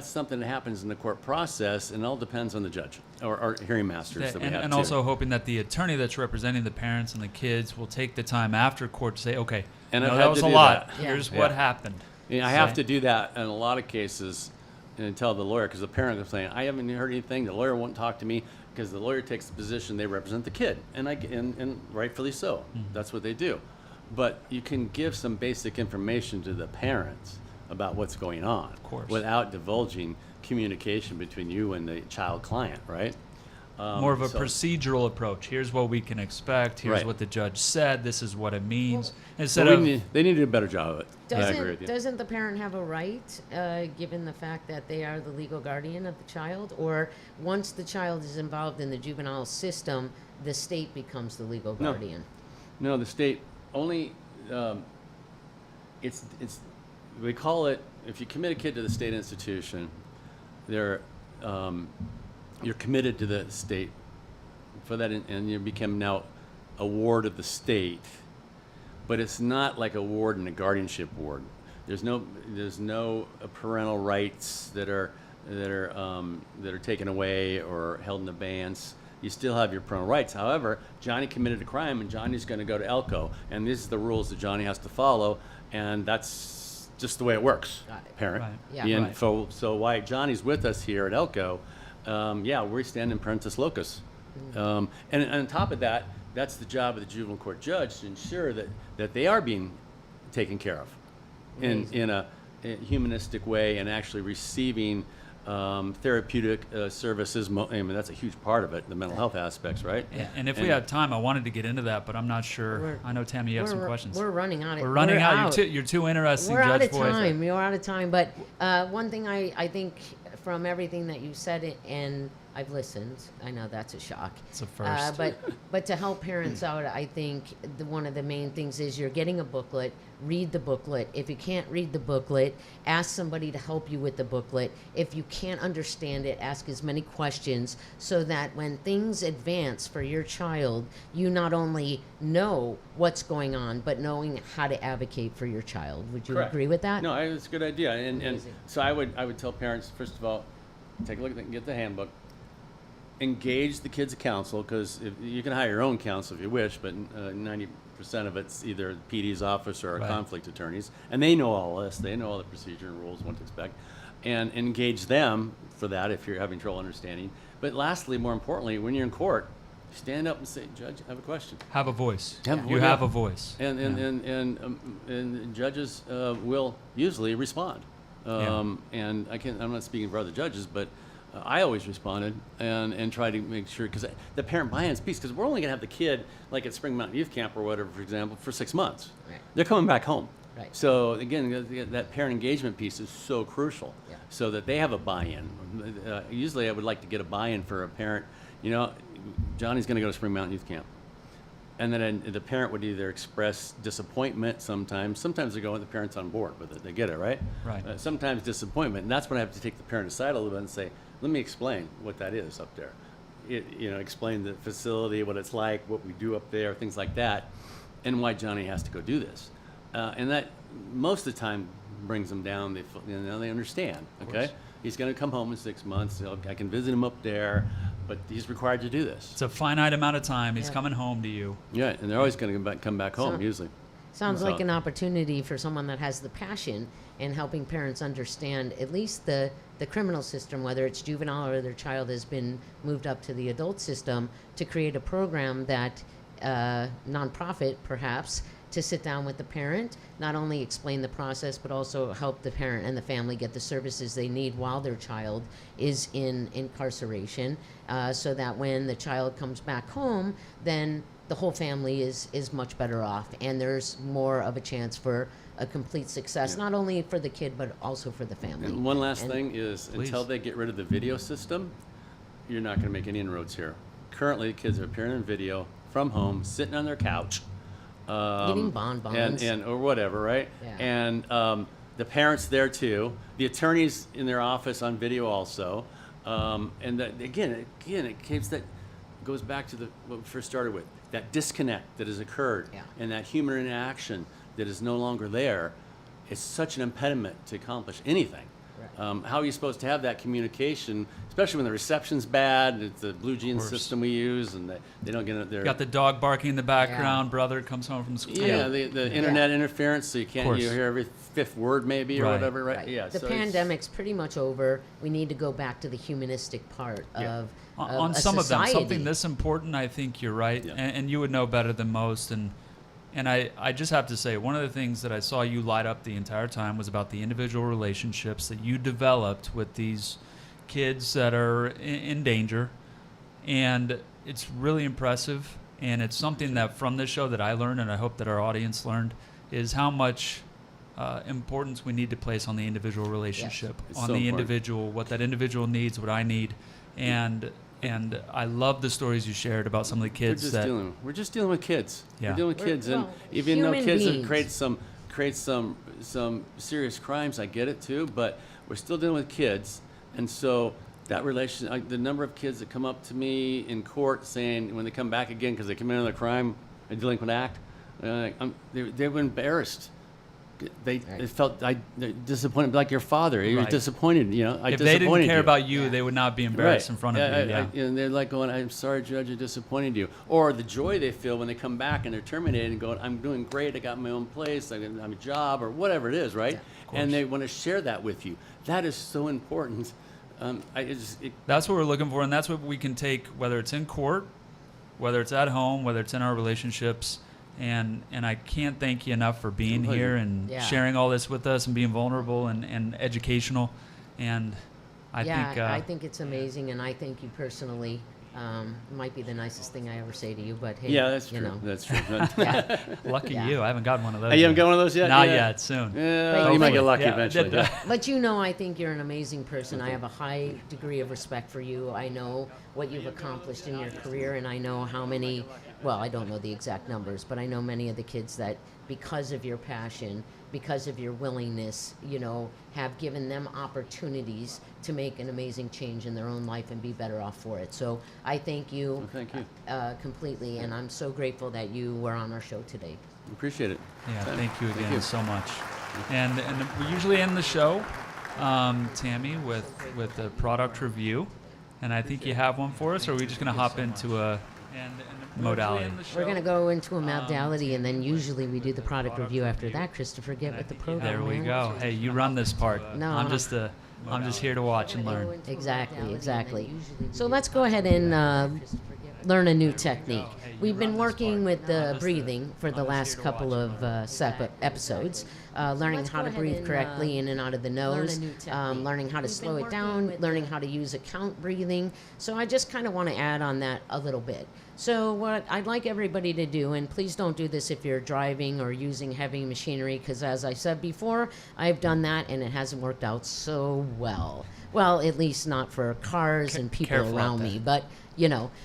something that happens in the court process, and it all depends on the judge or hearing masters that we have And too. also hoping that the attorney that's representing the parents and the kids will take the time after court to say, okay, And you know, I've had that was to a do lot. that. Yeah. Here's Yeah. what happened. Yeah, I have Say- to do that in a lot of cases and tell the lawyer, because the parent is saying, "I haven't heard anything. The lawyer won't talk to me," because the lawyer takes the position they represent the kid, and rightfully so. Mm-hmm. That's what they do. But you can give some basic information to the parents about what's going on, course. without divulging communication between you and the child client, right? More of a so- procedural approach. Here's what we can expect. Here's Right. what the judge said. This is what it means. So Instead they of need to do a better job of it. I agree with Doesn't you. doesn't the parent have a right, given the fact that they are the legal guardian of the child, or once the child is involved in the juvenile system, the state becomes the legal No. guardian? No, the state only. It's we call it, if you commit a kid to the state institution, they're you're committed to the state for that, and you become now a ward of the state. But it's not like a ward in a guardianship ward. There's no parental rights that are taken away or held in abeyance. You still have your parental rights. However, Johnny committed a crime, and Johnny's going to go to Elko, and these are the rules that Johnny has to follow, and that's just the way it works. Got it. Parent. Right. Yeah. And Right. so why Johnny's with us here at Elko? Yeah, we stand in parentis locus, and on top of that, that's the job of the juvenile court judge to ensure that they are being taken care of in a humanistic way and actually receiving therapeutic services. I mean, that's a huge part of it, the mental health aspects, right? and if we had time, I wanted to get into that, but I'm not sure. We're- I know, Tammy, you have some We're- questions. We're running out of We're running out. You're too interesting, We're out Judge of Boyd. time. You're out of time. But one thing I think from everything that you said, and I've listened, I know that's a shock. It's a first. But to help parents out, I think one of the main things is you're getting a booklet. Read the booklet. If you can't read the booklet, ask somebody to help you with the booklet. If you can't understand it, ask as many questions so that when things advance for your child, you not only know what's going on, but knowing how to advocate for your child. Would you Correct. agree with that? No, it's a good idea. And Amazing. so I would tell parents, first of all, take a look at get the handbook. Engage the kids' counsel, because you can hire your own counsel if you wish, but 90% of it's either PD's office or a Right. conflict attorneys, and they know all this. They know all the procedure and rules, what to expect, and engage them for that if you're having trouble understanding. But lastly, more importantly, when you're in court, stand up and say, "Judge, I have a question." Have a voice. Have a You voice. have a voice. And and judges will usually respond. And I'm not speaking for other judges, but I always responded and tried to make sure, because the parent buy-in's piece, because we're only going to have the kid, like at Spring Mountain Youth Camp or whatever, for example, for 6 months. Right. They're coming back home. Right. So again, that parent engagement piece is so crucial, Yeah. so that they have a buy-in. Usually I would like to get a buy-in for a parent. You know, Johnny's going to go to Spring Mountain Youth Camp. And then the parent would either express disappointment sometimes. Sometimes they go with the parents on board with it. They get it, right? Right. Sometimes disappointment. And that's when I have to take the parent aside a little bit and say, let me explain what that is up there. Explain the facility, what it's like, what we do up there, things like that, and why Johnny has to go do this. And that most of the time brings them down. They understand, okay? course. He's going to come home in 6 months. I can visit him up there, but he's required to do this. It's a finite amount of time. He's Yeah. coming home to you. Yeah, and they're always going to come back home, So- usually. Sounds So- like an opportunity for someone that has the passion in helping parents understand at least the criminal system, whether it's juvenile or their child has been moved up to the adult system, to create a program that, nonprofit perhaps, to sit down with the parent, not only explain the process, but also help the parent and the family get the services they need while their child is in incarceration, so that when the child comes back home, then the whole family is much better off, and there's more of a chance for a complete success, not only for the kid but also for the family. And one last And- thing is, Please. until they get rid of the video system, you're not going to make any inroads here. Currently, kids are appearing in video from home, sitting on their couch, Eating bonbons. and or whatever, right? Yeah. And the parents there too, the attorneys in their office on video also, and that, again, it goes back to what we first started with, that disconnect that has occurred, Yeah. and that human interaction that is no longer there. Is such an impediment to accomplish anything. Right. How are you supposed to have that communication, especially when the reception's bad, and it's the blue jeans course. system we use, and they don't get it there. Got the dog barking in the background. Brother comes home from school. yeah, the internet interference, so you can't course. you hear every fifth word maybe or Right. whatever, right? Right. Yeah. The so it's- pandemic's pretty much over. We need to go back to the humanistic part Yeah. of On a some of them, society. something this important, I think you're right, Yeah. and you would know better than most. And I just have to say, one of the things that I saw you light up the entire time was about the individual relationships that you developed with these kids that are in danger, and it's really impressive. And it's something that from this show that I learned, and I hope that our audience learned, is how much importance we need to place on the individual relationship, It's on so the important. individual, what that individual needs, what I need, and I love the stories you shared about some of the kids we're just dealing with kids. Yeah. We're dealing with We're- kids, and well, even though human kids beings. create some serious crimes, I get it too, but we're still dealing with kids, and so that relation, the number of kids that come up to me in court saying when they come back again because they committed another crime, a delinquent act, they were embarrassed. They felt they're disappointed, like your father. He was Right. disappointed, I if they didn't disappointed care you. about you, Yeah. they would not be embarrassed Right. in front of you. Yeah. And they're like going, "I'm sorry, Judge, I disappointed you." Or the joy they feel when they come back and they're terminated and going, "I'm doing great. I got my own place. I got a job," or whatever it is, right? Yeah, and they want to share that with you. That is so important. That's what we're looking for, and that's what we can take, whether it's in court, whether it's at home, whether it's in our relationships. And I can't thank you enough for being Pleasure. here and Yeah. sharing all this with us and being vulnerable and educational. And I think it's amazing, and I thank you personally. It might be the nicest thing I ever say to you, but hey, yeah, that's you true. know. That's true. Yeah. lucky Yeah. you. I haven't gotten one of those. You haven't yet. got one of those yet? Not Yeah. yet. Soon. Yeah, But- you might get but- lucky Yeah, eventually. yeah. But I think you're an amazing person. I have a high degree of respect for you. I know what you've accomplished in your career, and I know how many, well, I don't know the exact numbers, but I know many of the kids that, because of your passion, because of your willingness, have given them opportunities to make an amazing change in their own life and be better off for it. So I thank you, Well, thank you. completely, and I'm so grateful that you were on our show today. Appreciate it. Yeah, thank you again you. so much. And we usually end the show, Tammy, with a product review. And I think you have one for us, or are we just going to hop into a modality? We're going to go into a modality, and then usually we do the product review after that. Christopher, get with the program. There we man. go. Hey, you run this part. No. I'm just here to watch and learn. Exactly. So let's go ahead and learn a new technique. We've been working with the breathing for the last couple of episodes, learning how to breathe correctly in and out of the nose, learning how to slow it down, learning how to use account breathing. So I just kind of want to add on that a little bit. So what I'd like everybody to do, and please don't do this if you're driving or using heavy machinery, because as I said before, I've done that and it hasn't worked out so well. Well, at least not for cars and people careful out around there. me, but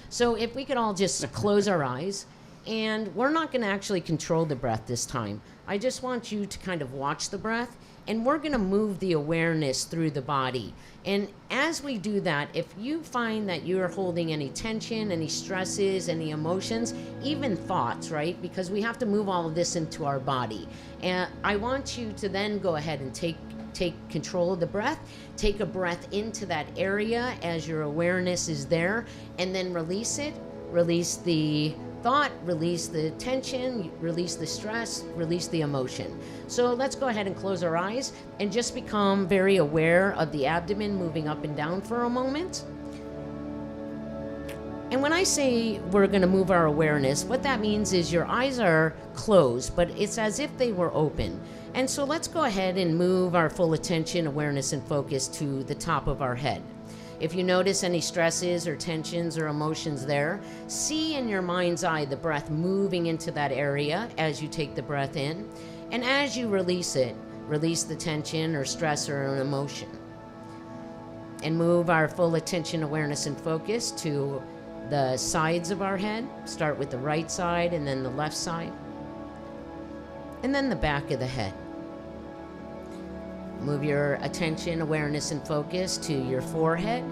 so if we could all just close our eyes, and we're not going to actually control the breath this time. I just want you to kind of watch the breath, and we're going to move the awareness through the body. And as we do that, if you find that you're holding any tension, any stresses, any emotions, even thoughts, right? Because we have to move all of this into our body. And I want you to then go ahead and take control of the breath. Take a breath into that area as your awareness is there, and then release it. Release the thought, release the tension, release the stress, release the emotion. So let's go ahead and close our eyes and just become very aware of the abdomen moving up and down for a moment. And when I say we're going to move our awareness, what that means is your eyes are closed, but it's as if they were open. And so let's go ahead and move our full attention, awareness, and focus to the top of our head. If you notice any stresses or tensions or emotions there, see in your mind's eye the breath moving into that area as you take the breath in. And as you release it, release the tension or stress or an emotion. And move our full attention, awareness, and focus to the sides of our head. Start with the right side and then the left side. And then the back of the head. Move your attention, awareness, and focus to your forehead,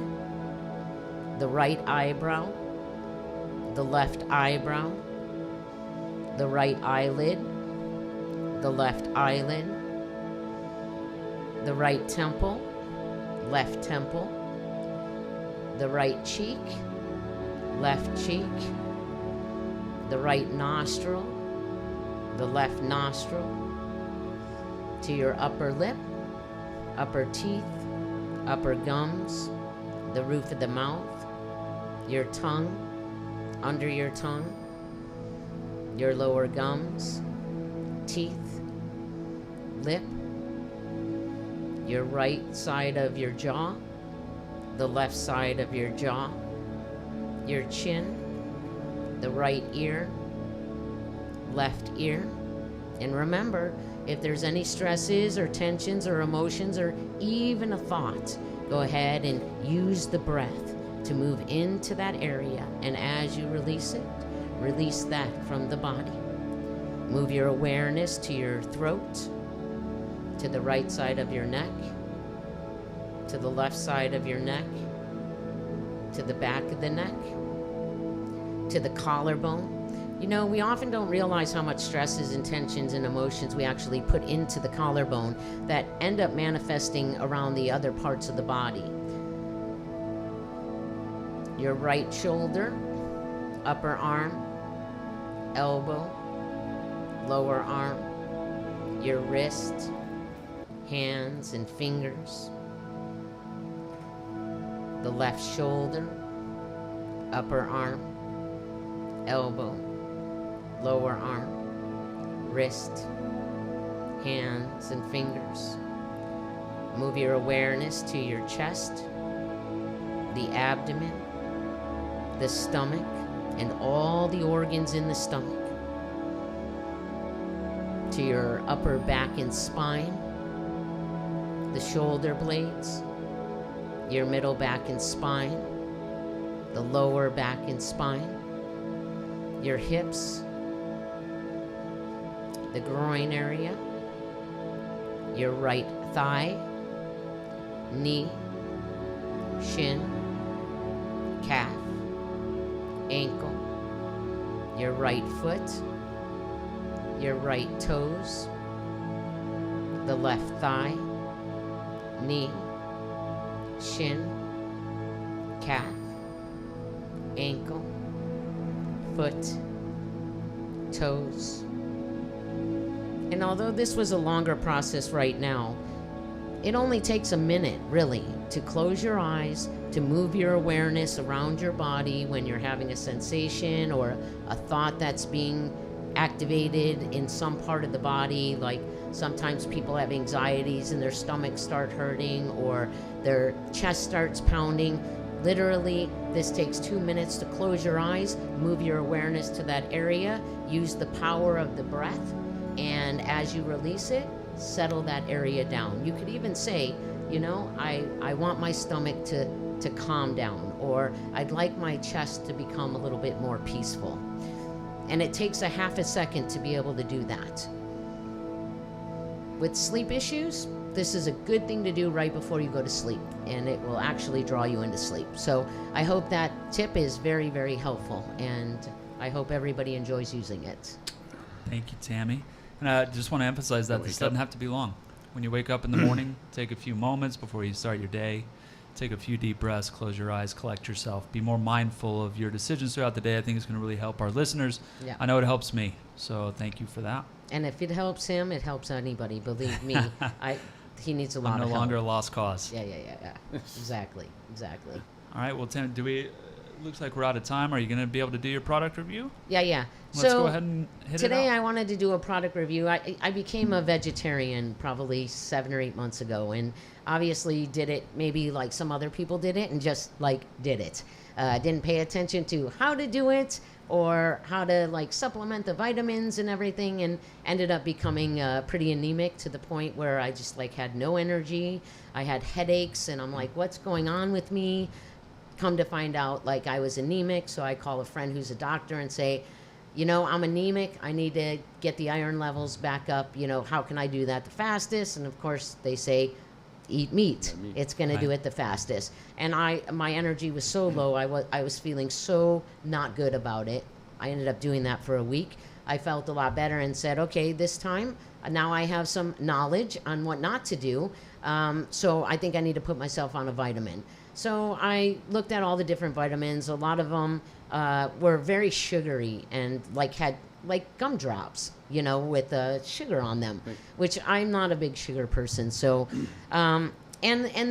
the right eyebrow, the left eyebrow, the right eyelid, the left eyelid, the right temple, left temple, the right cheek, left cheek, the right nostril, the left nostril, to your upper lip, upper teeth, upper gums, the roof of the mouth, your tongue, under your tongue, your lower gums, teeth, lip, your right side of your jaw, the left side of your jaw, your chin, the right ear, left ear. And remember, if there's any stresses or tensions or emotions or even a thought, go ahead and use the breath to move into that area. And as you release it, release that from the body. Move your awareness to your throat, to the right side of your neck, to the left side of your neck, to the back of the neck, to the collarbone. You know, we often don't realize how much stresses and tensions and emotions we actually put into the collarbone that end up manifesting around the other parts of the body. Your right shoulder, upper arm, elbow, lower arm, your wrist, hands and fingers, the left shoulder, upper arm, elbow, lower arm, wrist, hands and fingers. Move your awareness to your chest, the abdomen, the stomach, and all the organs in the stomach. To your upper back and spine, the shoulder blades, your middle back and spine, the lower back and spine, your hips, the groin area, your right thigh, knee, shin, calf, ankle, your right foot, your right toes, the left thigh, knee, shin, calf, ankle, foot, toes. And although this was a longer process right now, it only takes a minute, really, to close your eyes, to move your awareness around your body when you're having a sensation or a thought that's being activated in some part of the body. Like sometimes people have anxieties and their stomachs start hurting or their chest starts pounding. Literally, this takes 2 minutes to close your eyes, move your awareness to that area, use the power of the breath, and as you release it, settle that area down. You could even say, you know, I want my stomach to calm down, or I'd like my chest to become a little bit more peaceful. And it takes a half a second to be able to do that. With sleep issues, this is a good thing to do right before you go to sleep, and it will actually draw you into sleep. So I hope that tip is very, very helpful, and I hope everybody enjoys using it. Thank you, Tammy. And I just want to emphasize that this doesn't have to be long. When you wake up in the morning, take a few moments before you start your day. Take a few deep breaths, close your eyes, collect yourself. Be more mindful of your decisions throughout the day. I think it's going to really help our listeners. Yeah. I know it helps me, so thank you for that. And if it helps him, it helps anybody. Believe me, he needs a lot of help. I'm no longer a lost cause. Yeah. Exactly. All right, well, Tim, looks like we're out of time. Are you going to be able to do your product review? Yeah. Let's go ahead and hit today it out. I wanted to do a product review. I became a vegetarian probably 7 or 8 months ago, and obviously did it maybe like some other people did it and just like did it. didn't pay attention to how to do it or how to like supplement the vitamins and everything, and ended up becoming pretty anemic to the point where I just like had no energy. I had headaches, and I'm like, what's going on with me? Come to find out, like, I was anemic, so I call a friend who's a doctor and say, you know, I'm anemic. I need to get the iron levels back up. You know, how can I do that the fastest? And of course, they say, eat meat. Yeah, meat. It's going to do Right. it the fastest. And my energy was so low. I was feeling so not good about it. I ended up doing that for a week. I felt a lot better and said, okay, this time now I have some knowledge on what not to do. So I think I need to put myself on a vitamin. So I looked at all the different vitamins. A lot of them were very sugary and like had like gumdrops, you know, with sugar on them, Right. which I'm not a big sugar person. So, and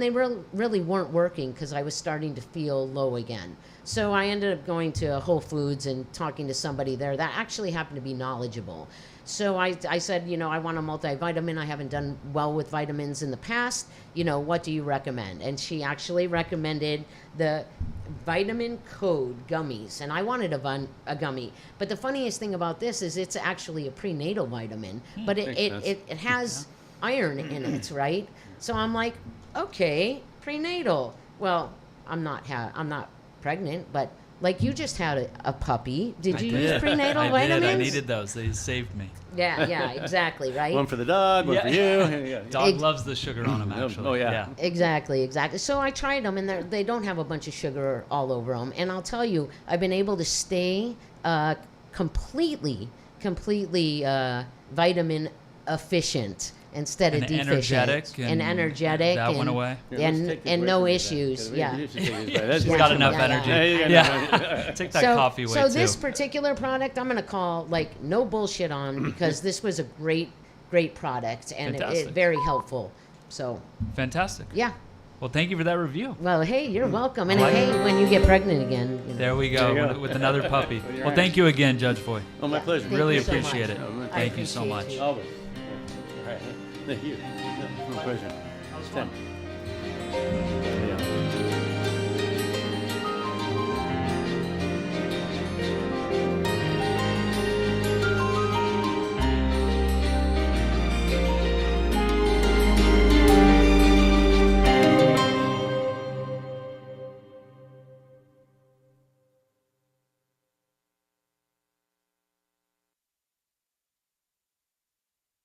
they really weren't working because I was starting to feel low again. So I ended up going to Whole Foods and talking to somebody there that actually happened to be knowledgeable. So I said, you know, I want a multivitamin. I haven't done well with vitamins in the past. You know, what do you recommend? And she actually recommended the Vitamin Code gummies. And I wanted a gummy. But the funniest thing about this is it's actually a prenatal vitamin. But Makes sense. it has iron in it, right? So I'm like, okay, prenatal. Well, I'm not pregnant, but like you just had a puppy. Did you use prenatal I vitamins? did. I needed those. They saved me. Yeah, exactly, right? One for the dog, one Yeah. for you. Yeah. Dog loves the sugar on them, Oh, actually. oh, yeah. Exactly. So I tried them, and they don't have a bunch of sugar all over them. And I'll tell you, I've been able to stay completely vitamin efficient instead of And deficient. energetic, and and energetic. that and, went away? Here, let's And, take this and away no from you then, issues. 'cause we Yeah. should take these back. That's She's way got too enough much. energy. Yeah, you got Yeah. enough energy. Take that coffee away, So too. this particular product, I'm gonna call like no bullshit on because this was a great product and Fantastic. very helpful. So Fantastic. yeah. Well, thank you for that review. Well, hey, you're welcome. And I like hey, when you get pregnant again, you know. There we There go, you go. with another puppy. With your Well, thank irons. you again, Judge Foy. Oh, my Yeah. pleasure. Thank Really you so appreciate much. it. I Thank you so appreciate much. you. Always. All right. Thank you. My pleasure. That was fun.